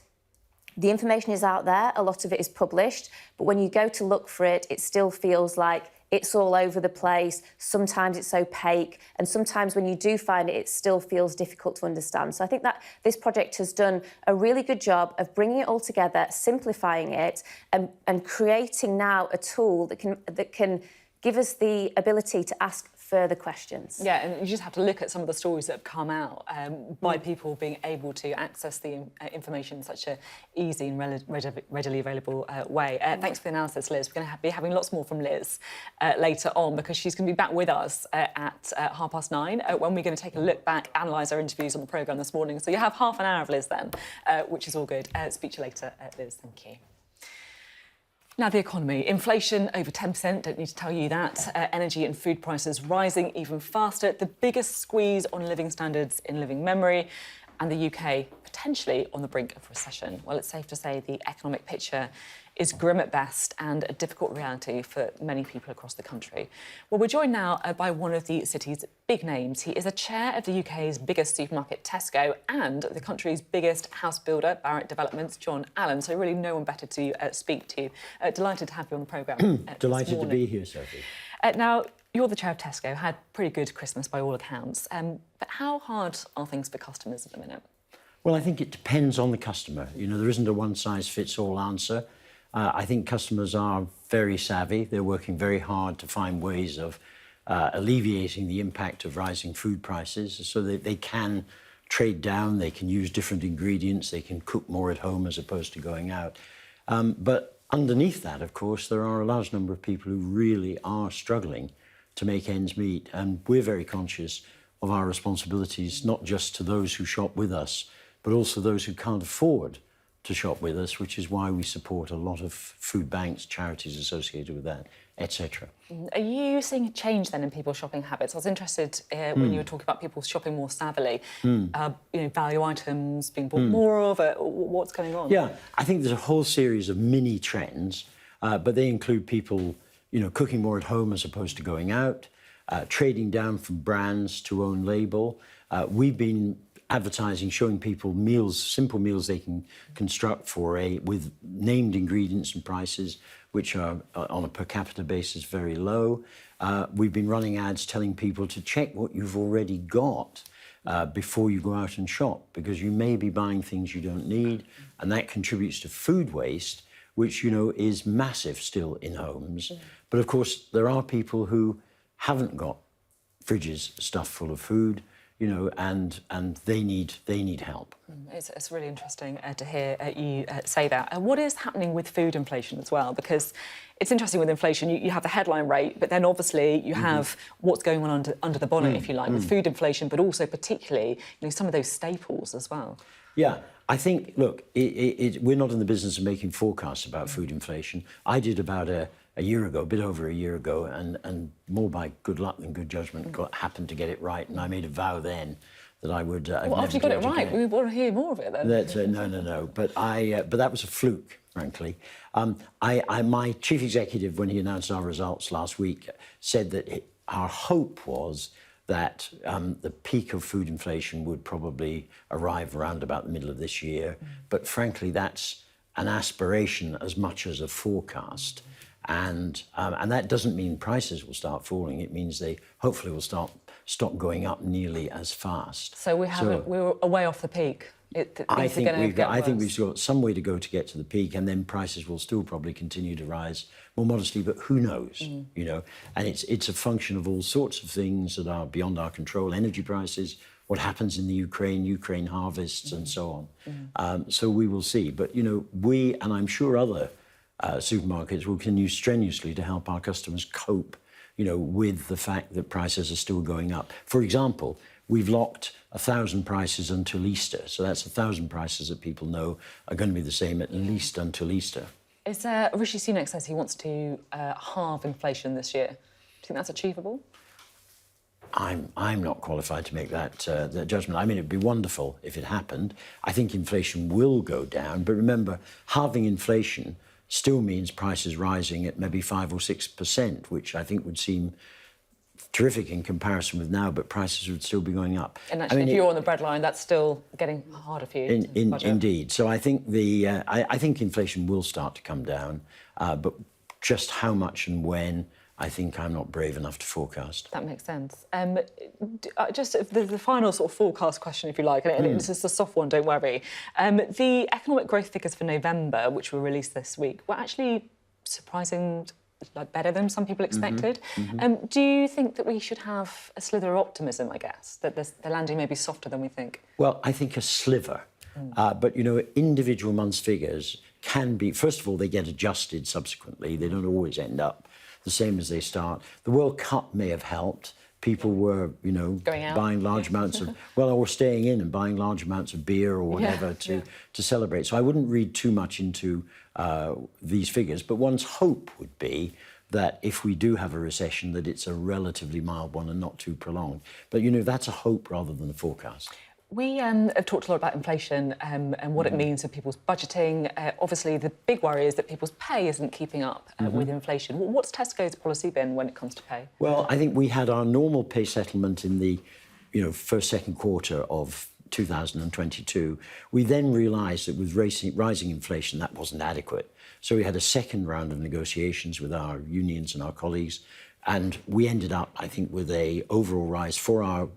the information is out there, a lot of it is published, but when you go to look for it, it still feels like it's all over the place. Sometimes it's opaque, and sometimes when you do find it, it still feels difficult to understand. So I think that this project has done a really good job of bringing it all together, simplifying it, and creating now a tool that can give us the ability to ask further questions. Yeah, and you just have to look at some of the stories that have come out by people being able to access the information in such an easy and readily available way. Thanks for the analysis, Liz. We're going to be having lots more from Liz later on, because she's going to be back with us at 9:30 when we're going to take a look back, analyse our interviews on the programme this morning. So you have half an hour of Liz then, which is all good. Speak to you later, Liz. Thank you. Now, the economy. Inflation over 10%, don't need to tell you that. Energy and food prices rising even faster. The biggest squeeze on living standards in living memory. And the UK potentially on the brink of recession. Well, it's safe to say the economic picture is grim at best and a difficult reality for many people across the country. Well, we're joined now by one of the city's big names. He is a chair of the UK's biggest supermarket, Tesco, and the country's biggest house builder, Barratt Developments, John Allan. So really no one better to speak to. Delighted to have you on the programme. Delighted to be here, Sophie. Now, you're the chair of Tesco, had a pretty good Christmas by all accounts. But how hard are things for customers at the minute? Well, I think it depends on the customer. You know, there isn't a one-size-fits-all answer. I think customers are very savvy. They're working very hard to find ways of alleviating the impact of rising food prices so that they can trade down, they can use different ingredients, they can cook more at home as opposed to going out. But underneath that, of course, there are a large number of people who really are struggling to make ends meet. And we're very conscious of our responsibilities, not just to those who shop with us, but also those who can't afford to shop with us, which is why we support a lot of food banks, charities associated with that, etc. Are you seeing a change then in people's shopping habits? I was interested when you were talking about people shopping more savvily, you know, value items being bought more of. What's going on? Yeah, I think there's a whole series of mini trends, but they include people, you know, cooking more at home as opposed to going out, trading down from brands to own label. We've been advertising, showing people meals, simple meals they can construct with named ingredients and prices, which are on a per capita basis very low. We've been running ads telling people to check what you've already got before you go out and shop, because you may be buying things you don't need, and that contributes to food waste, which, you know, is massive still in homes. But of course, there are people who haven't got fridges stuffed full of food, you know, and they need help. It's really interesting to hear you say that. And what is happening with food inflation as well? Because it's interesting with inflation, you have the headline rate, but then obviously you have what's going on under the bonnet, if you like, with food inflation, but also particularly, you know, some of those staples as well. Yeah, I think, look, we're not in the business of making forecasts about food inflation. I did about a a year ago, a bit over a year ago, and more by good luck than good judgment, happened to get it right. And I made a vow then that I would. Well, after you got it right, we want to hear more of it then. That's, no. But that was a fluke, frankly. My chief executive, when he announced our results last week, said that our hope was that the peak of food inflation would probably arrive around about the middle of this year. But frankly, that's an aspiration as much as a forecast. And that doesn't mean prices will start falling. It means they hopefully will stop going up nearly as fast. So we're way off the peak. I think we've got some way to go to get to the peak, and then prices will still probably continue to rise more modestly. But who knows? You know, and it's a function of all sorts of things that are beyond our control: energy prices, what happens in the Ukraine harvests, and so on. So we will see. But you know, we and I'm sure other supermarkets will continue strenuously to help our customers cope, you know, with the fact that prices are still going up. For example, we've locked 1,000 prices until Easter. So that's 1,000 prices that people know are going to be the same at least until Easter. Rishi Sunak says he wants to halve inflation this year. Do you think that's achievable? I'm not qualified to make that judgment. I mean, it'd be wonderful if it happened. I think inflation will go down. But remember, halving inflation still means prices rising at maybe 5 or 6%, which I think would seem terrific in comparison with now, but prices would still be going up. And actually, if you're on the breadline, that's still getting harder for you. Indeed. So I think I think inflation will start to come down, but just how much and when, I think I'm not brave enough to forecast. That makes sense. Just the final sort of forecast question, if you like, and this is a soft one, don't worry. The economic growth figures for November, which were released this week, were actually surprising, like better than some people expected. Do you think that we should have a slither of optimism, I guess, that the landing may be softer than we think? Well, I think a sliver. But, you know, individual months' figures can be, first of all, they get adjusted subsequently. They don't always end up the same as they start. The World Cup may have helped. People were, you know, buying large amounts of, or staying in and buying large amounts of beer or whatever to celebrate. So I wouldn't read too much into these figures, but one's hope would be that if we do have a recession, that it's a relatively mild one and not too prolonged. But, you know, that's a hope rather than a forecast. We have talked a lot about inflation and what it means for people's budgeting. Obviously, the big worry is that people's pay isn't keeping up with inflation. What's Tesco's policy been when it comes to pay? Well, I think we had our normal pay settlement in the, you know, second quarter of 2022. We then realised that with rising inflation, that wasn't adequate. So we had a second round of negotiations with our unions and our colleagues, and we ended up, I think, with a overall rise for our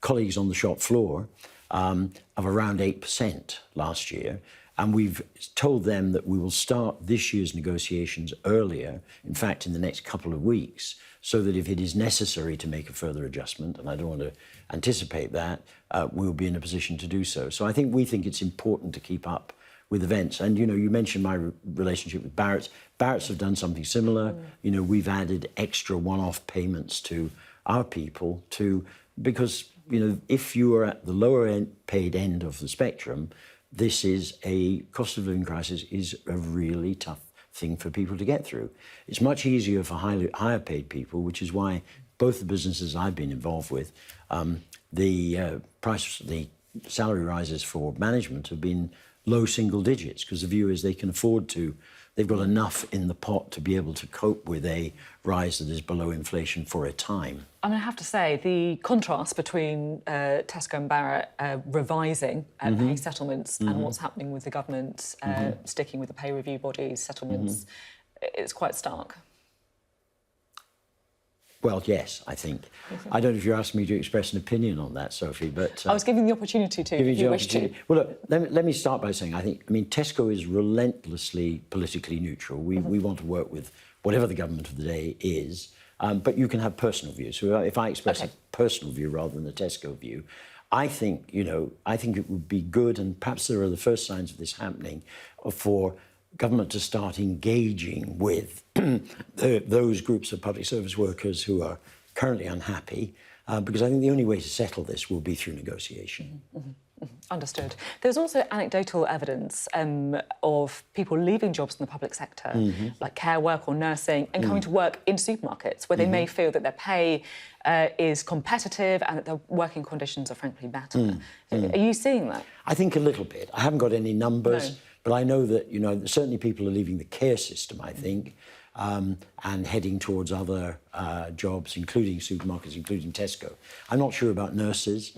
colleagues on the shop floor of around 8% last year. And we've told them that we will start this year's negotiations earlier, in fact, in the next couple of weeks, so that if it is necessary to make a further adjustment, and I don't want to anticipate that, we'll be in a position to do so. So we think it's important to keep up with events. And, you know, you mentioned my relationship with Barratt's. Barratt's have done something similar. You know, we've added extra one-off payments to our people because, you know, if you are at the lower paid end of the spectrum, this is a cost of living crisis is a really tough thing for people to get through. It's much easier for higher paid people, which is why both the businesses I've been involved with, the salary rises for management have been low single digits, because the view is they can afford to, they've got enough in the pot to be able to cope with a rise that is below inflation for a time. I mean, I have to say, the contrast between Tesco and Barratt revising pay settlements and what's happening with the government sticking with the pay review bodies settlements, it's quite stark. Well, yes, I think. I don't know if you're asking me to express an opinion on that, Sophie, but... I was giving the opportunity to, if you wish to. Well, look, let me start by saying, I mean, Tesco is relentlessly politically neutral. We want to work with whatever the government of the day is, but you can have personal views. So if I express a personal view rather than a Tesco view, I think, you know, I think it would be good, and perhaps there are the first signs of this happening, for government to start engaging with those groups of public service workers who are currently unhappy, because I think the only way to settle this will be through negotiation. Understood. There's also anecdotal evidence of people leaving jobs in the public sector, like care work or nursing, and coming to work in supermarkets where they may feel that their pay is competitive and that their working conditions are frankly better. Are you seeing that? I think a little bit. I haven't got any numbers, but I know that, certainly people are leaving the care system, I think, and heading towards other jobs, including supermarkets, including Tesco. I'm not sure about nurses.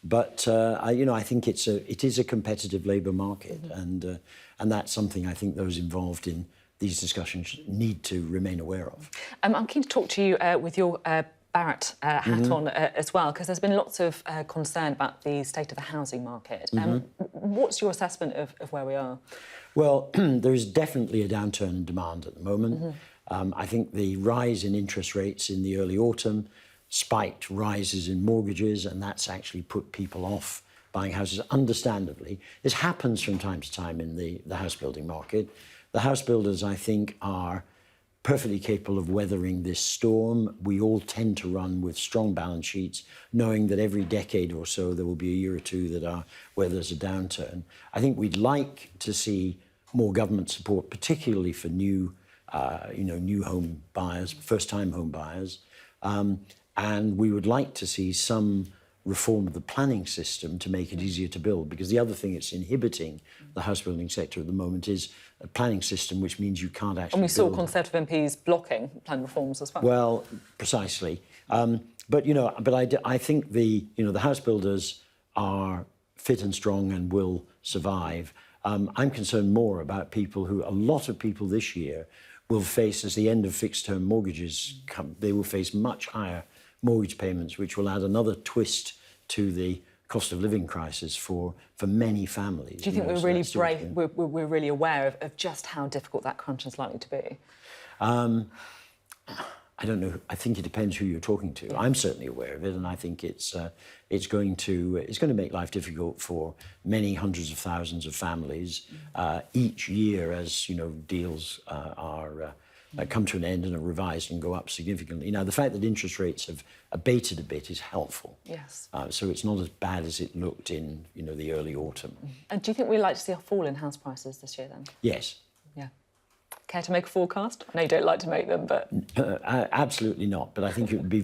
But I think it is a competitive labour market, and that's something I think those involved in these discussions need to remain aware of. I'm keen to talk to you with your Barrett hat on as well, because there's been lots of concern about the state of the housing market. What's your assessment of where we are? Well, there is definitely a downturn in demand at the moment. I think the rise in interest rates in the early autumn spiked rises in mortgages, and that's actually put people off buying houses, understandably. This happens from time to time in the house building market. The house builders, I think, are perfectly capable of weathering this storm. We all tend to run with strong balance sheets, knowing that every decade or so there will be a year or two where there's a downturn. I think we'd like to see more government support, particularly for new home buyers, first-time home buyers. And we would like to see some reform of the planning system to make it easier to build, because the other thing that's inhibiting the house building sector at the moment is a planning system, which means you can't actually And we saw build. Conservative MPs blocking plan reforms as well. Well, precisely. I think the house builders are fit and strong and will survive. I'm concerned more about a lot of people this year will face, as the end of fixed-term mortgages come, they will face much higher mortgage payments, which will add another twist to the cost of living crisis for many families. Do you think we're really aware of just how difficult that crunch is likely to be? I don't know. I think it depends who you're talking to. I'm certainly aware of it, and I think it's going to make life difficult for many hundreds of thousands of families each year, as deals come to an end and are revised and go up significantly. Now, the fact that interest rates have abated a bit is helpful. Yes. So it's not as bad as it looked in the early autumn. And do you think we'd like to see a fall in house prices this year then? Yes. Yeah. Care to make a forecast? I know you don't like to make them, but... Absolutely not. But I think it would be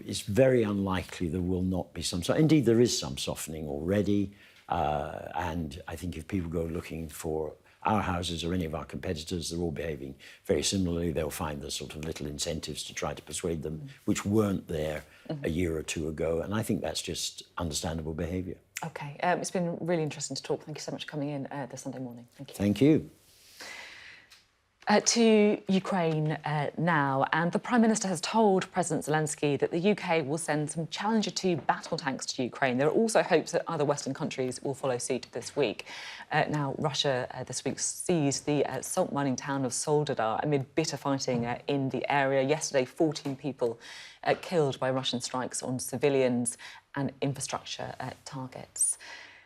it's very unlikely there will not be some... Indeed, there is some softening already. And I think if people go looking for our houses or any of our competitors, they're all behaving very similarly. They'll find there's sort of little incentives to try to persuade them, which weren't there a year or two ago. And I think that's just understandable behaviour. OK. It's been really interesting to talk. Thank you so much for coming in this Sunday morning. Thank you. Thank you. To Ukraine now, and the Prime Minister has told President Zelensky that the UK will send some Challenger 2 battle tanks to Ukraine. There are also hopes that other Western countries will follow suit this week. Now, Russia this week seized the salt mining town of Soledar amid bitter fighting in the area. Yesterday, 14 people killed by Russian strikes on civilians and infrastructure targets.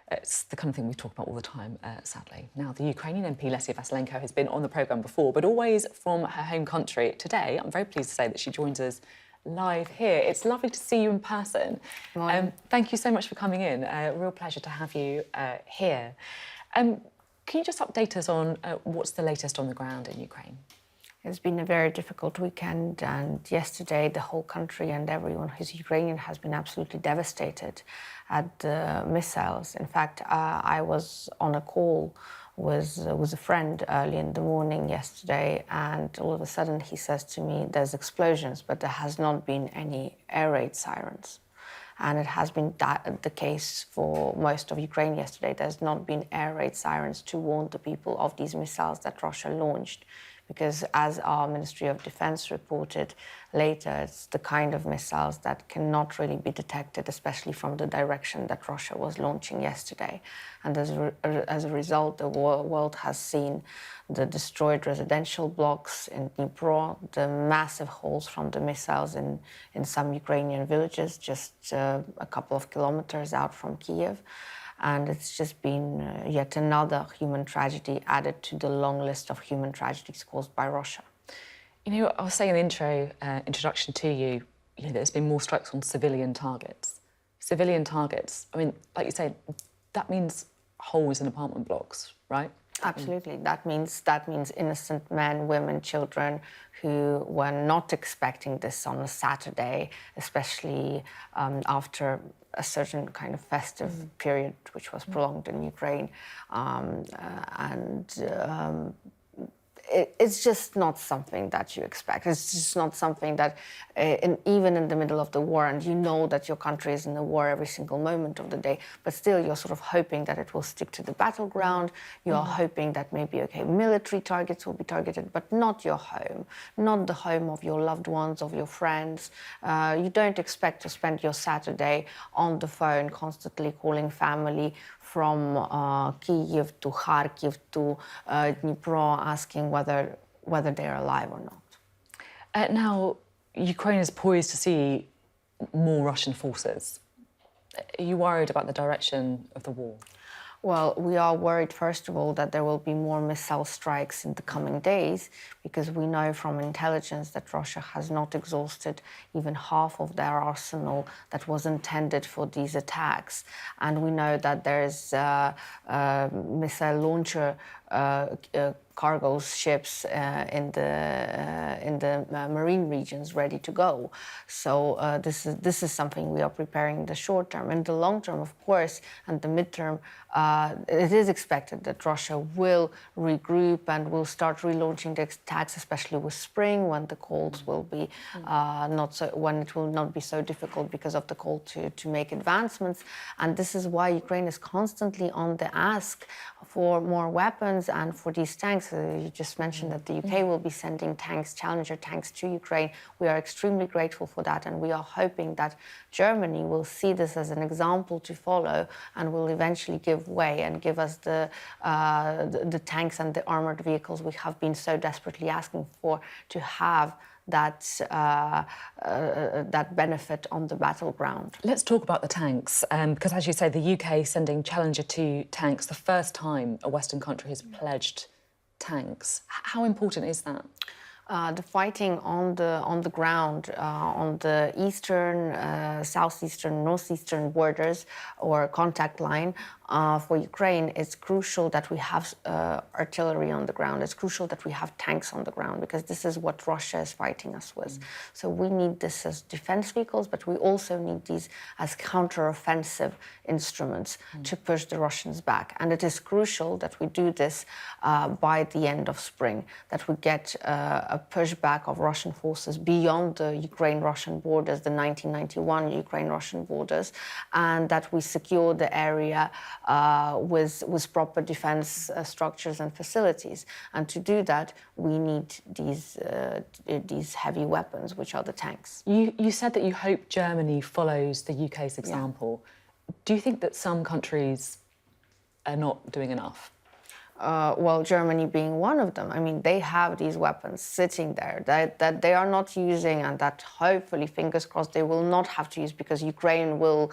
It's the kind of thing we talk about all the time, sadly. Now, the Ukrainian MP, Lesia Vasylenko, has been on the programme before, but always from her home country. Today, I'm very pleased to say that she joins us live here. It's lovely to see you in person. Thank you so much for coming in. A real pleasure to have you here. Can you just update us on what's the latest on the ground in Ukraine? It's been a very difficult weekend, and yesterday the whole country and everyone who's Ukrainian has been absolutely devastated at the missiles. In fact, I was on a call with a friend early in the morning yesterday, and all of a sudden he says to me, there's explosions, but there has not been any air raid sirens. And it has been the case for most of Ukraine yesterday. There's not been air raid sirens to warn the people of these missiles that Russia launched. Because as our Ministry of Defense reported later, it's the kind of missiles that cannot really be detected, especially from the direction that Russia was launching yesterday. And as a result, the world has seen the destroyed residential blocks in Dnipro, the massive holes from the missiles in some Ukrainian villages, just a couple of kilometers out from Kiev. And it's just been yet another human tragedy added to the long list of human tragedies caused by Russia. I was saying in the introduction to you, there's been more strikes on civilian targets. civilian targets. I mean, like you say, that means holes in apartment blocks, right? Absolutely. That means innocent men, women, children who were not expecting this on a Saturday, especially after a certain kind of festive period which was prolonged in Ukraine. It's just not something that you expect. It's just not something that, even in the middle of the war, and you know that your country is in a war every single moment of the day, but still you're sort of hoping that it will stick to the battleground. You're hoping that maybe, okay, military targets will be targeted, but not your home, not the home of your loved ones, of your friends. You don't expect to spend your Saturday on the phone, constantly calling family from Kyiv to Kharkiv to Dnipro, asking whether they're alive or not. Now, Ukraine is poised to see more Russian forces. Are you worried about the direction of the war? Well, we are worried, first of all, that there will be more missile strikes in the coming days, because we know from intelligence that Russia has not exhausted even half of their arsenal that was intended for these attacks. And we know that there is missile launcher cargo ships in the marine regions ready to go. So this is something we are preparing in the short term. In the long term, of course, and the midterm, it is expected that Russia will regroup and will start relaunching the attacks, especially with spring, when the calls will be when it will not be so difficult because of the call to make advancements. And this is why Ukraine is constantly on the ask for more weapons and for these tanks. You just mentioned that the UK will be sending tanks, Challenger tanks, to Ukraine. We are extremely grateful for that, and we are hoping that Germany will see this as an example to follow and will eventually give way and give us the tanks and the armored vehicles we have been so desperately asking for, to have that benefit on the battleground. Let's talk about the tanks, because as you say, the UK sending Challenger 2 tanks, the first time a Western country has pledged tanks. How important is that? The fighting on the ground, on the eastern, southeastern, northeastern borders or contact line for Ukraine, it's crucial that we have artillery on the ground. It's crucial that we have tanks on the ground, because this is what Russia is fighting us with. So we need this as defense vehicles, but we also need these as counter-offensive instruments to push the Russians back. And it is crucial that we do this by the end of spring, that we get a pushback of Russian forces beyond the Ukraine-Russian borders, the 1991 Ukraine-Russian borders, and that we secure the area with proper defense structures and facilities. And to do that, we need these heavy weapons, which are the tanks. You said that you hope Germany follows the UK's example. Yeah. Do you think that some countries are not doing enough? Well, Germany being one of them. I mean, they have these weapons sitting there that they are not using, and that hopefully, fingers crossed, they will not have to use, because Ukraine will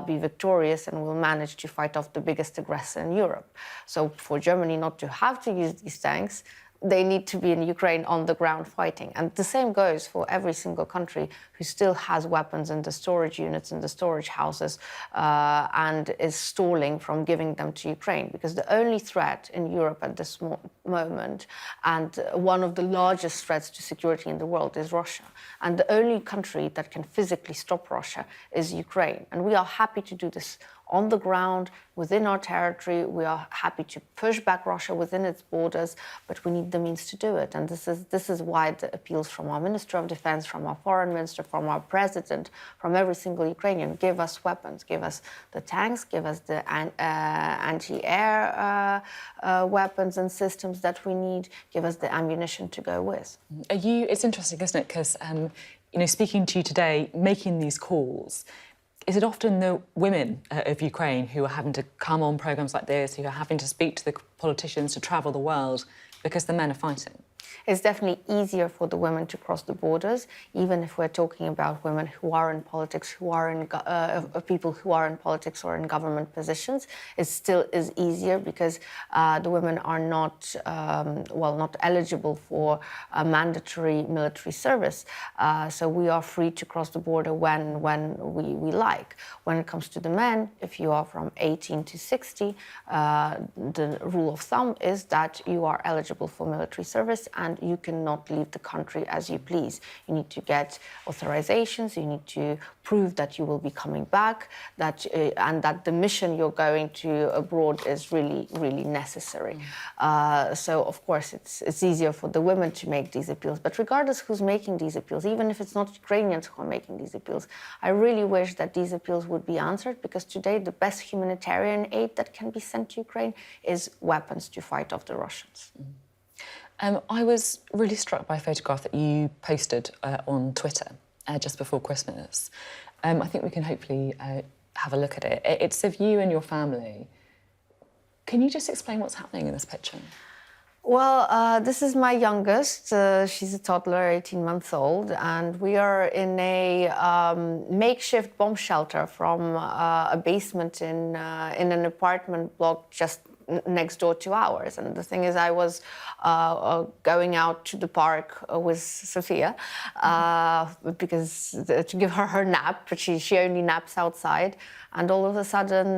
be victorious and will manage to fight off the biggest aggressor in Europe. So for Germany not to have to use these tanks, they need to be in Ukraine on the ground fighting. And the same goes for every single country who still has weapons in the storage units, in the storage houses, and is stalling from giving them to Ukraine. Because the only threat in Europe at this moment, and one of the largest threats to security in the world, is Russia. And the only country that can physically stop Russia is Ukraine. And we are happy to do this on the ground, within our territory. We are happy to push back Russia within its borders, but we need the means to do it. And this is why the appeals from our Minister of Defense, from our Foreign Minister, from our President, from every single Ukrainian: give us weapons, give us the tanks, give us the anti-air weapons and systems that we need, give us the ammunition to go with. It's interesting, isn't it? Because, speaking to you today, making these calls, is it often the women of Ukraine who are having to come on programmes like this, who are having to speak to the politicians, to travel the world, because the men are fighting? It's definitely easier for the women to cross the borders, even if we're talking about women who are in politics, who are in people who are in politics or in government positions. It still is easier because the women are not, not eligible for a mandatory military service. So we are free to cross the border when we like. When it comes to the men, if you are from 18 to 60, the rule of thumb is that you are eligible for military service and you cannot leave the country as you please. You need to get authorizations, you need to prove that you will be coming back, and that the mission you're going to abroad is really, really necessary. So, of course, it's easier for the women to make these appeals. But regardless who's making these appeals, even if it's not Ukrainians who are making these appeals, I really wish that these appeals would be answered, because today the best humanitarian aid that can be sent to Ukraine is weapons to fight off the Russians. I was really struck by a photograph that you posted on Twitter just before Christmas. I think we can hopefully have a look at it. It's of you and your family. Can you just explain what's happening in this picture? Well, this is my youngest. She's a toddler, 18 months old, and we are in a makeshift bomb shelter from a basement in an apartment block just next door to ours. And the thing is, I was going out to the park with Sophia because to give her her nap, but she only naps outside. And all of a sudden,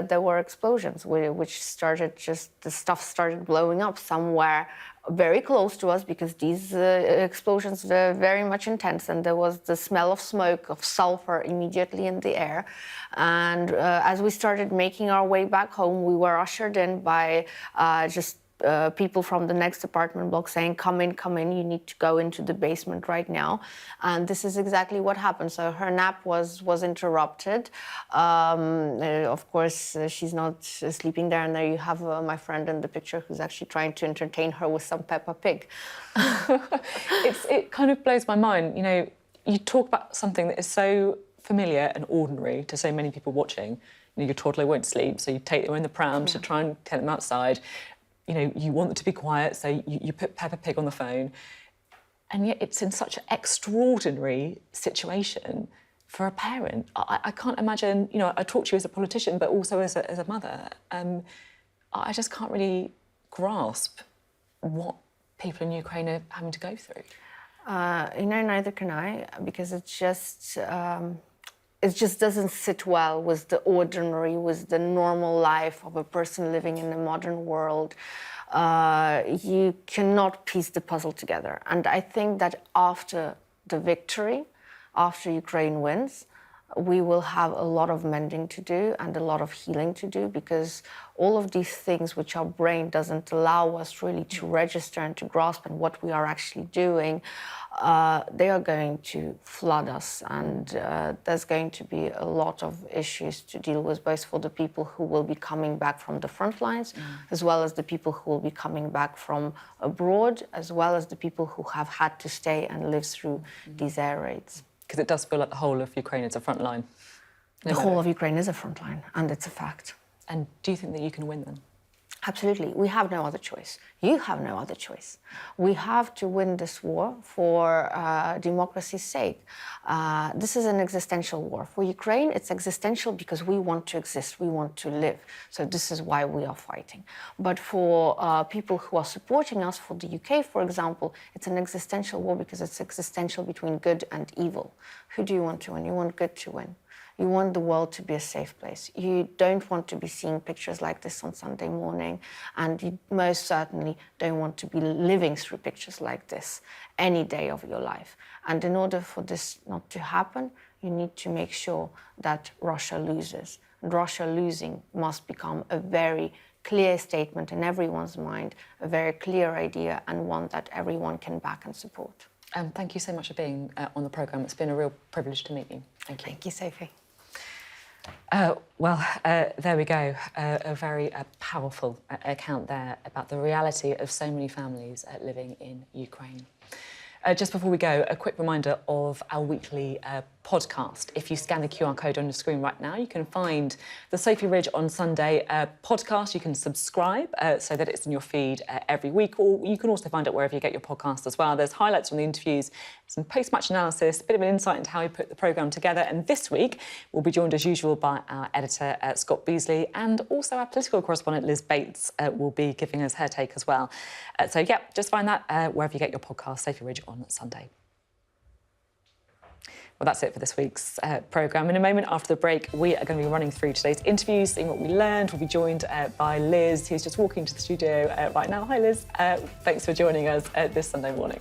there were explosions, which started the stuff started blowing up somewhere very close to us, because these explosions were very much intense, and there was the smell of smoke, of sulfur immediately in the air. And as we started making our way back home, we were ushered in by people from the next apartment block saying, come in, you need to go into the basement right now. And this is exactly what happened. So her nap was interrupted. Of course, she's not sleeping there. And there you have my friend in the picture who's actually trying to entertain her with some Peppa Pig. It kind of blows my mind. You know, you talk about something that is so familiar and ordinary to so many people watching. You know, your toddler won't sleep, so you take them in the pram to try and take them outside. You know, you want them to be quiet, so you put Peppa Pig on the phone. And yet it's in such an extraordinary situation for a parent. I can't imagine, you know, I talk to you as a politician, but also as a mother. I just can't really grasp what people in Ukraine are having to go through. You know, neither can I, because it just doesn't sit well with the ordinary, with the normal life of a person living in the modern world. You cannot piece the puzzle together. And I think that after the victory, after Ukraine wins, we will have a lot of mending to do and a lot of healing to do, because all of these things which our brain doesn't allow us really to register and to grasp and what we are actually doing, they are going to flood us, and there's going to be a lot of issues to deal with, both for the people who will be coming back from the front lines, as well as the people who will be coming back from abroad, as well as the people who have had to stay and live through these air raids. Because it does feel like the whole of Ukraine is a front line. The whole of Ukraine is a front line, and it's a fact. And do you think that you can win then? Absolutely. We have no other choice. You have no other choice. We have to win this war for democracy's sake. This is an existential war. For Ukraine, it's existential because we want to exist, we want to live. So this is why we are fighting. But for people who are supporting us, for the UK, for example, it's an existential war because it's existential between good and evil. Who do you want to win? You want good to win. You want the world to be a safe place. You don't want to be seeing pictures like this on Sunday morning, and you most certainly don't want to be living through pictures like this any day of your life. And in order for this not to happen, you need to make sure that Russia loses. And Russia losing must become a very clear statement in everyone's mind, a very clear idea, and one that everyone can back and support. Thank you so much for being on the programme. It's been a real privilege to meet you. Thank you. Thank you, Sophie. There we go. A very powerful account there about the reality of so many families living in Ukraine. Just before we go, a quick reminder of our weekly podcast. If you scan the QR code on your screen right now, you can find the Sophy Ridge on Sunday podcast. You can subscribe so that it's in your feed every week, or you can also find it wherever you get your podcast as well. There's highlights from the interviews, some post-match analysis, a bit of an insight into how we put the programme together. And this week, we'll be joined as usual by our editor, Scott Beasley, and also our political correspondent, Liz Bates, will be giving us her take as well. So, yeah, just find that wherever you get your podcast, Sophy Ridge on Sunday. Well, that's it for this week's programme. In a moment after the break, we are going to be running through today's interviews, seeing what we learned. We'll be joined by Liz, who's just walking to the studio right now. Hi, Liz. Thanks for joining us this Sunday morning.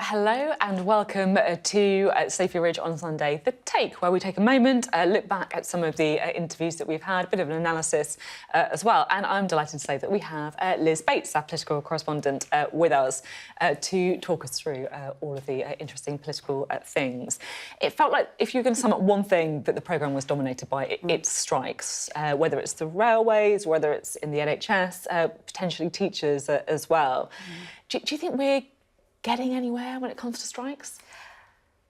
Hello and welcome to Sophy Ridge on Sunday, The Take, where we take a moment, look back at some of the interviews that we've had, a bit of an analysis as well. And I'm delighted to say that we have Liz Bates, our political correspondent, with us to talk us through all of the interesting political things. It felt like if you're going to sum up one thing that the programme was dominated by, it's strikes, whether it's the railways, whether it's in the NHS, potentially teachers as well. Do you think we're getting anywhere when it comes to strikes?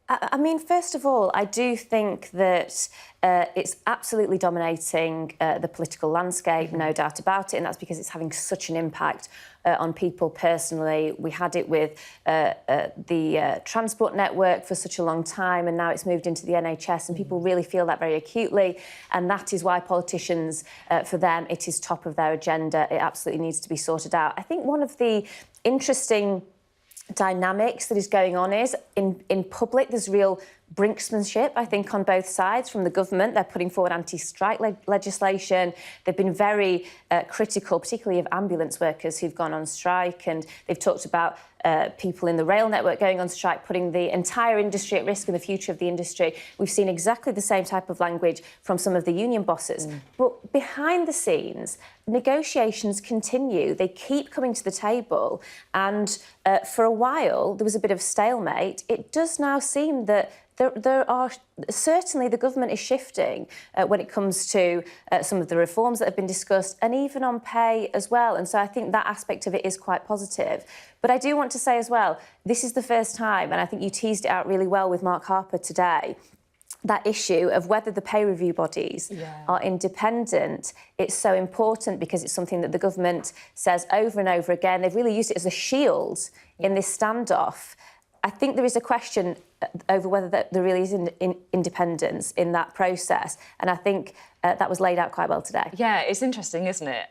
I mean, first of all, I do think that it's absolutely dominating the political landscape, no doubt about it, and that's because it's having such an impact on people personally. We had it with the transport network for such a long time, and now it's moved into the NHS, and people really feel that very acutely, and that is why politicians, for them, it is top of their agenda. It absolutely needs to be sorted out. I think one of the interesting dynamics that is going on is in public there's real brinksmanship, I think, on both sides. From the government, they're putting forward anti-strike legislation. They've been very critical, particularly of ambulance workers who've gone on strike, and they've talked about people in the rail network going on strike, putting the entire industry at risk and the future of the industry. We've seen exactly the same type of language from some of the union bosses. But behind the scenes, negotiations continue. They keep coming to the table, and for a while there was a bit of stalemate. It does now seem that there are certainly the government is shifting when it comes to some of the reforms that have been discussed, and even on pay as well. And so I think that aspect of it is quite positive. But I do want to say as well, this is the first time, and I think you teased it out really well with Mark Harper today, that issue of whether the pay review bodies are independent. It's so important because it's something that the government says over and over again. They've really used it as a shield in this standoff. I think there is a question over whether there really is independence in that process, and I think that was laid out quite well today. Yeah, it's interesting, isn't it?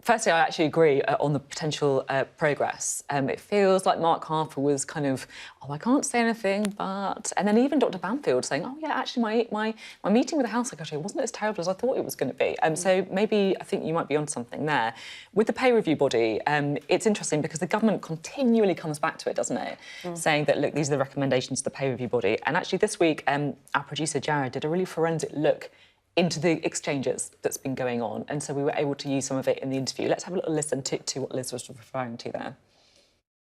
Firstly, I actually agree on the potential progress. It feels like Mark Harper was kind of, I can't say anything, but... And then even Dr Banfield saying, yeah, actually, my meeting with the House Secretary wasn't as terrible as I thought it was going to be. So maybe I think you might be onto something there. With the pay review body, it's interesting because the government continually comes back to it, doesn't it? Saying that, look, these are the recommendations of the pay review body. And actually this week, our producer, Jared, did a really forensic look into the exchanges that's been going on. And so we were able to use some of it in the interview. Let's have a little listen to what Liz was referring to there.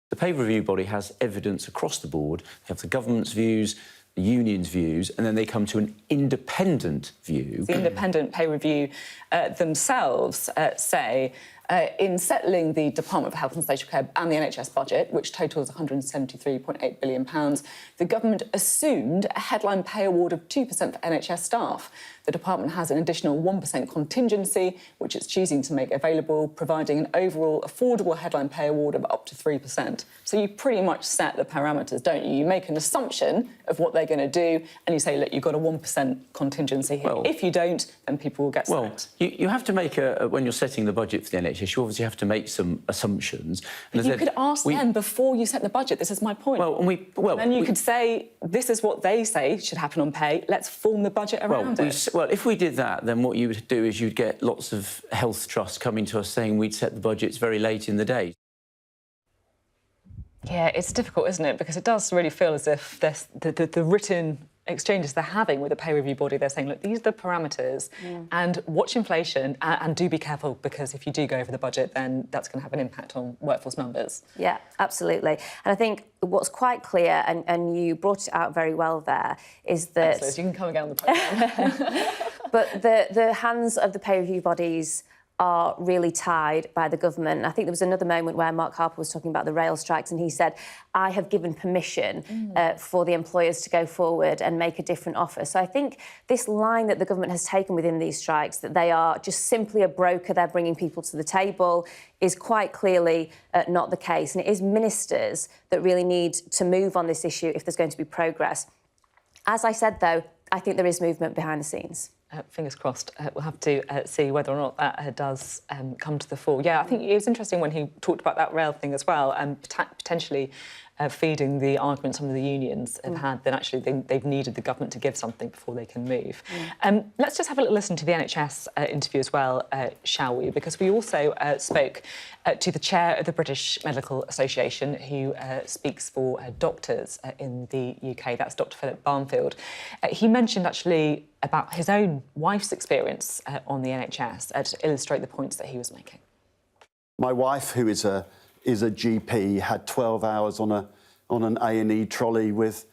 The pay review body has evidence across the board. They have the government's views, the union's views, and then they come to an independent view. The independent pay review themselves say in settling the Department for Health and Social Care and the NHS budget, which totals £173.8 billion, the government assumed a headline pay award of 2% for NHS staff. The department has an additional 1% contingency, which it's choosing to make available, providing an overall affordable headline pay award of up to 3%. So you pretty much set the parameters, don't you? You make an assumption of what they're going to do, and you say, look, you've got a 1% contingency here. Well, if you don't, then people will get sacked. Well, you have to make when you're setting the budget for the NHS, you obviously have to make some assumptions. And you could ask them before you set the budget. This is my point. And then you could say, this is what they say should happen on pay. Let's form the budget around it. Well, if we did that, then what you would do is you'd get lots of health trusts coming to us saying we'd set the budgets very late in the day. Yeah, it's difficult, isn't it? Because it does really feel as if the written exchanges they're having with the pay review body, they're saying, look, these are the parameters, and watch inflation, and do be careful, because if you do go over the budget, then that's going to have an impact on workforce numbers. Yeah, absolutely. And I think what's quite clear, and you brought it out very well there, is that... Excellent. You can come again on the programme. But the hands of the pay review bodies are really tied by the government. And I think there was another moment where Mark Harper was talking about the rail strikes, and he said, I have given permission for the employers to go forward and make a different offer. So I think this line that the government has taken within these strikes, that they are just simply a broker, they're bringing people to the table, is quite clearly not the case. And it is ministers that really need to move on this issue if there's going to be progress. As I said, though, I think there is movement behind the scenes. Fingers crossed. We'll have to see whether or not that does come to the fore. Yeah, I think it was interesting when he talked about that rail thing as well, and potentially feeding the argument some of the unions have had, that actually they've needed the government to give something before they can move. Let's just have a little listen to the NHS interview as well, shall we? Because we also spoke to the chair of the British Medical Association, who speaks for doctors in the UK. That's Dr Philip Banfield. He mentioned actually about his own wife's experience on the NHS to illustrate the points that he was making. My wife, who is a GP, had 12 hours on an A&E trolley with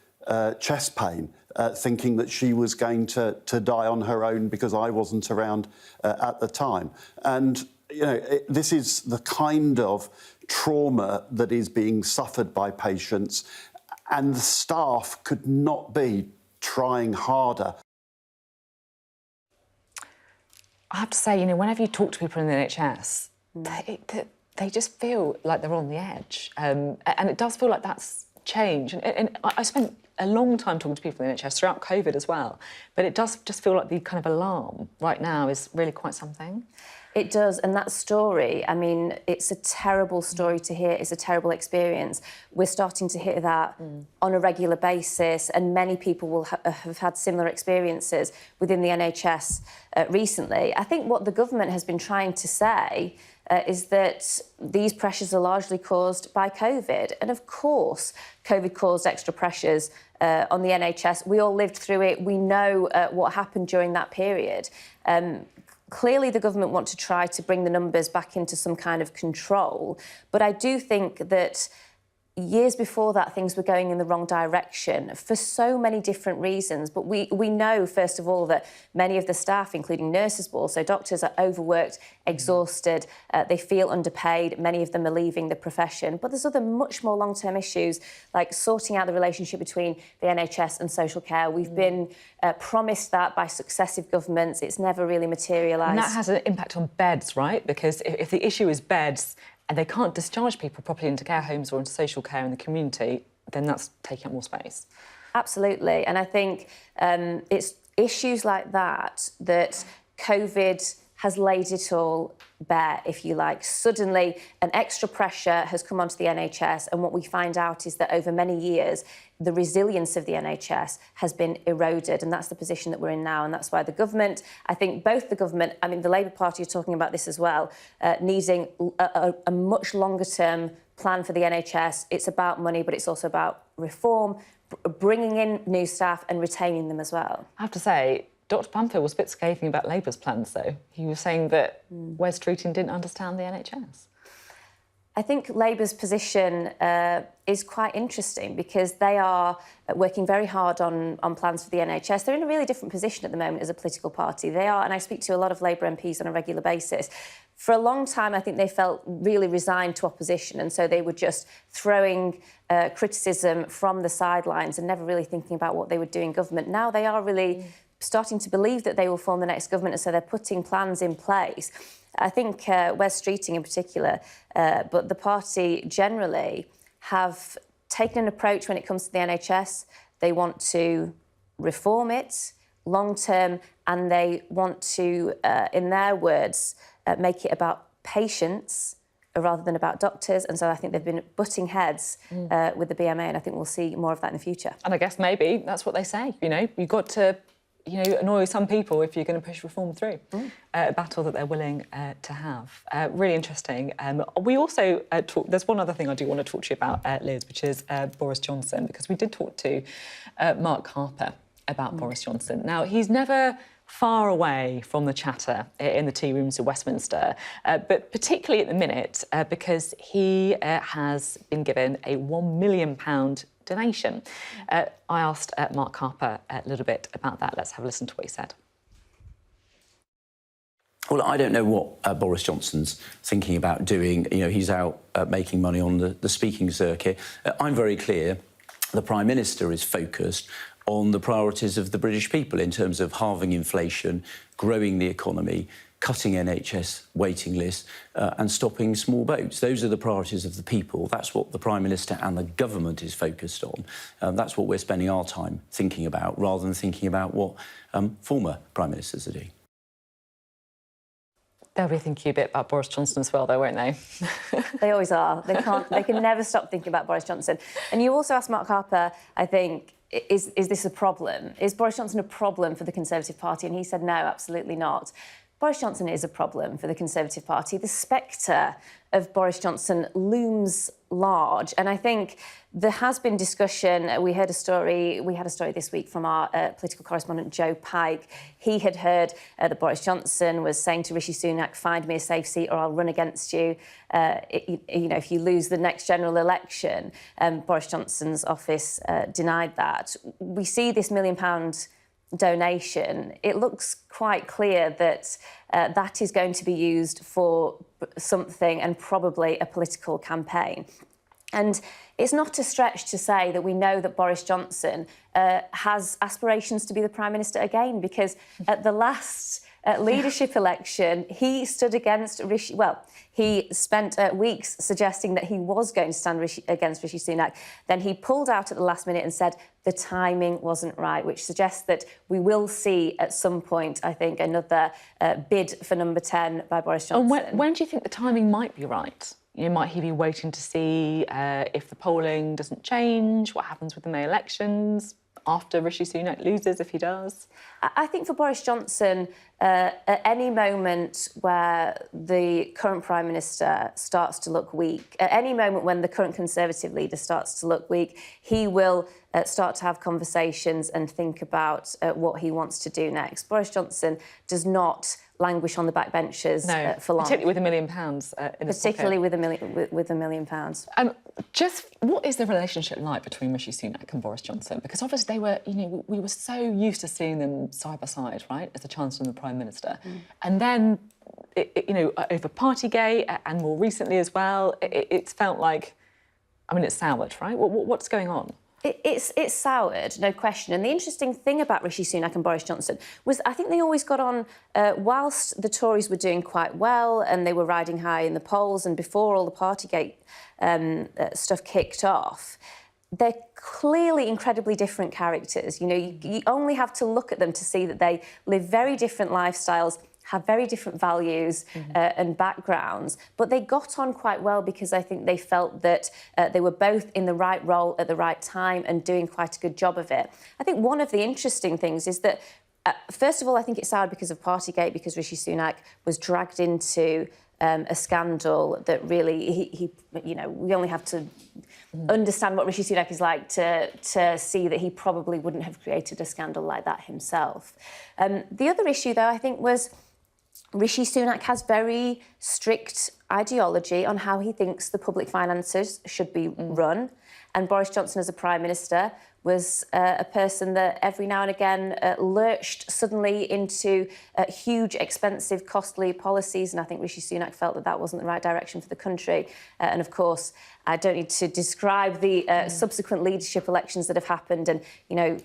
chest pain, thinking that she was going to die on her own because I wasn't around at the time. And, you know, this is the kind of trauma that is being suffered by patients, and the staff could not be trying harder. I have to say, you know, whenever you talk to people in the NHS, they just feel like they're on the edge. And it does feel like that's changed. And I spent a long time talking to people in the NHS throughout COVID as well. But it does just feel like the kind of alarm right now is really quite something. It does, and that story, I mean, it's a terrible story to hear, it's a terrible experience. We're starting to hear that on a regular basis, and many people will have had similar experiences within the NHS recently. I think what the government has been trying to say is that these pressures are largely caused by COVID. And of course, COVID caused extra pressures on the NHS. We all lived through it. We know what happened during that period. Clearly, the government want to try to bring the numbers back into some kind of control. But I do think that years before that, things were going in the wrong direction for so many different reasons. But we know, first of all, that many of the staff, including nurses, but also doctors, are overworked, exhausted, they feel underpaid. Many of them are leaving the profession. But there's other much more long-term issues, like sorting out the relationship between the NHS and social care. We've been promised that by successive governments. It's never really materialised. And that has an impact on beds, right? Because if the issue is beds, and they can't discharge people properly into care homes or into social care in the community, then that's taking up more space. Absolutely. And I think it's issues like that that COVID has laid it all bare, if you like. Suddenly, an extra pressure has come onto the NHS, and what we find out is that over many years, the resilience of the NHS has been eroded, and that's the position that we're in now, and that's why the government, I think both the government, I mean, the Labour Party are talking about this as well, needing a much longer-term plan for the NHS. It's about money, but it's also about reform, bringing in new staff and retaining them as well. I have to say, Dr Banfield was a bit scathing about Labour's plans, though. He was saying that Wes Streeting didn't understand the NHS. I think Labour's position is quite interesting because they are working very hard on plans for the NHS. They're in a really different position at the moment as a political party. They are, and I speak to a lot of Labour MPs on a regular basis. For a long time, I think they felt really resigned to opposition, and so they were just throwing criticism from the sidelines and never really thinking about what they would do in government. Now they are really starting to believe that they will form the next government, and so they're putting plans in place. I think Wes Streeting in particular, but the party generally, have taken an approach when it comes to the NHS. They want to reform it long-term, and they want to, in their words, make it about patients rather than about doctors. And so I think they've been butting heads with the BMA, and I think we'll see more of that in the future. And I guess maybe that's what they say, you know, you've got to annoy some people if you're going to push reform through. A battle that they're willing to have. Really interesting. We also there's one other thing I do want to talk to you about, Liz, which is Boris Johnson, because we did talk to Mark Harper about Boris Johnson. Now, he's never far away from the chatter in the tea rooms of Westminster, but particularly at the minute, because he has been given a £1 million donation. I asked Mark Harper a little bit about that. Let's have a listen to what he said. Well, I don't know what Boris Johnson's thinking about doing. You know, he's out making money on the speaking circuit. I'm very clear the Prime Minister is focused on the priorities of the British people in terms of halving inflation, growing the economy, cutting NHS waiting lists and stopping small boats. Those are the priorities of the people. That's what the Prime Minister and the government is focused on. That's what we're spending our time thinking about, rather than thinking about what former Prime Ministers are doing. They'll be thinking a bit about Boris Johnson as well, though, won't they? They always are. They can never stop thinking about Boris Johnson. And you also asked Mark Harper, I think, is this a problem? Is Boris Johnson a problem for the Conservative Party? And he said, no, absolutely not. Boris Johnson is a problem for the Conservative Party. The spectre of Boris Johnson looms large, and I think there has been discussion. We had a story this week from our political correspondent Joe Pike. He had heard that Boris Johnson was saying to Rishi Sunak, find me a safe seat or I'll run against you. If you lose the next general election. Boris Johnson's office denied that. We see this £1 million donation. It looks quite clear that that is going to be used for something, and probably a political campaign. And it's not a stretch to say that we know that Boris Johnson has aspirations to be the Prime Minister again, because at the last leadership election, he stood against Rishi... Well, he spent weeks suggesting that he was going to stand against Rishi Sunak. Then he pulled out at the last minute and said the timing wasn't right, which suggests that we will see at some point, I think, another bid for number 10 by Boris Johnson. And when do you think the timing might be right? You know, might he be waiting to see if the polling doesn't change, what happens with the May elections, after Rishi Sunak loses, if he does? I think for Boris Johnson, at any moment where the current Prime Minister starts to look weak, at any moment when the current Conservative leader starts to look weak, he will start to have conversations and think about what he wants to do next. Boris Johnson does not languish on the backbenches for long. Particularly with £1 million in his pocket. Particularly with £1 million. Just what is the relationship like between Rishi Sunak and Boris Johnson? Because obviously they were, you know, we were so used to seeing them side by side, right, as the Chancellor and the Prime Minister. And then, you know, over Partygate and more recently as well, it's felt like, I mean, it's soured, right? What's going on? It's soured, no question. And the interesting thing about Rishi Sunak and Boris Johnson was I think they always got on whilst the Tories were doing quite well and they were riding high in the polls, and before all the Partygate stuff kicked off. They're clearly incredibly different characters. You know, you only have to look at them to see that they live very different lifestyles, have very different values and backgrounds, but they got on quite well because I think they felt that they were both in the right role at the right time and doing quite a good job of it. I think one of the interesting things is that, first of all, I think it's soured because of Partygate, because Rishi Sunak was dragged into a scandal that really, he you know, we only have to understand what Rishi Sunak is like to see that he probably wouldn't have created a scandal like that himself. The other issue, though, I think was Rishi Sunak has very strict ideology on how he thinks the public finances should be run. And Boris Johnson, as a Prime Minister, was a person that every now and again lurched suddenly into huge, expensive, costly policies. And I think Rishi Sunak felt that that wasn't the right direction for the country. And of course, I don't need to describe the subsequent leadership elections that have happened. And, you know,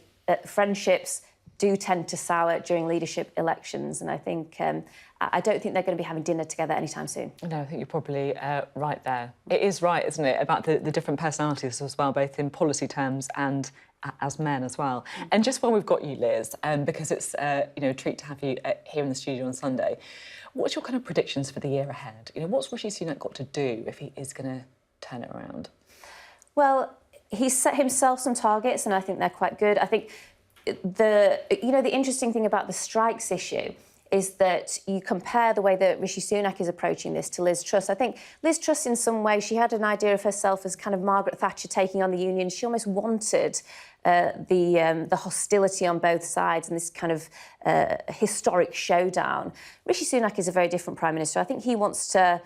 friendships do tend to sour during leadership elections. And I think I don't think they're going to be having dinner together anytime soon. No, I think you're probably right there. It is right, isn't it, about the different personalities as well, both in policy terms and as men as well. And just while we've got you, Liz, because it's you know, a treat to have you here in the studio on Sunday, what's your kind of predictions for the year ahead? You know, what's Rishi Sunak got to do if he is going to turn it around? Well, he's set himself some targets, and I think they're quite good. I think the interesting thing about the strikes issue is that you compare the way that Rishi Sunak is approaching this to Liz Truss. I think Liz Truss, in some way, she had an idea of herself as kind of Margaret Thatcher taking on the union. She almost wanted the hostility on both sides and this kind of historic showdown. Rishi Sunak is a very different Prime Minister. I think he wants to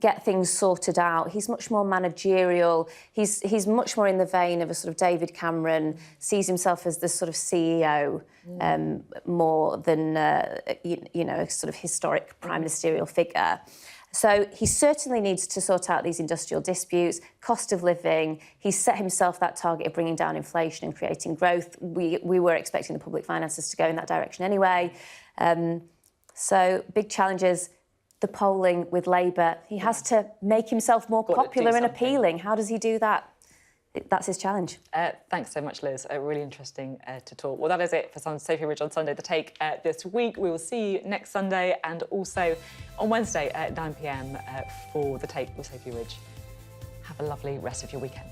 get things sorted out. He's much more managerial. He's much more in the vein of a sort of David Cameron, sees himself as the sort of CEO more than, you know, a sort of historic prime ministerial figure. So he certainly needs to sort out these industrial disputes, cost of living. He's set himself that target of bringing down inflation and creating growth. We were expecting the public finances to go in that direction anyway. So big challenges. The polling with Labour. He has to make himself more popular and appealing. How does he do that? That's his challenge. Thanks so much, Liz. Really interesting to talk. Well, that is it for Sophy Ridge on Sunday, The Take this week. We will see you next Sunday and also on Wednesday at 9 p.m. for The Take with Sophy Ridge. Have a lovely rest of your weekend.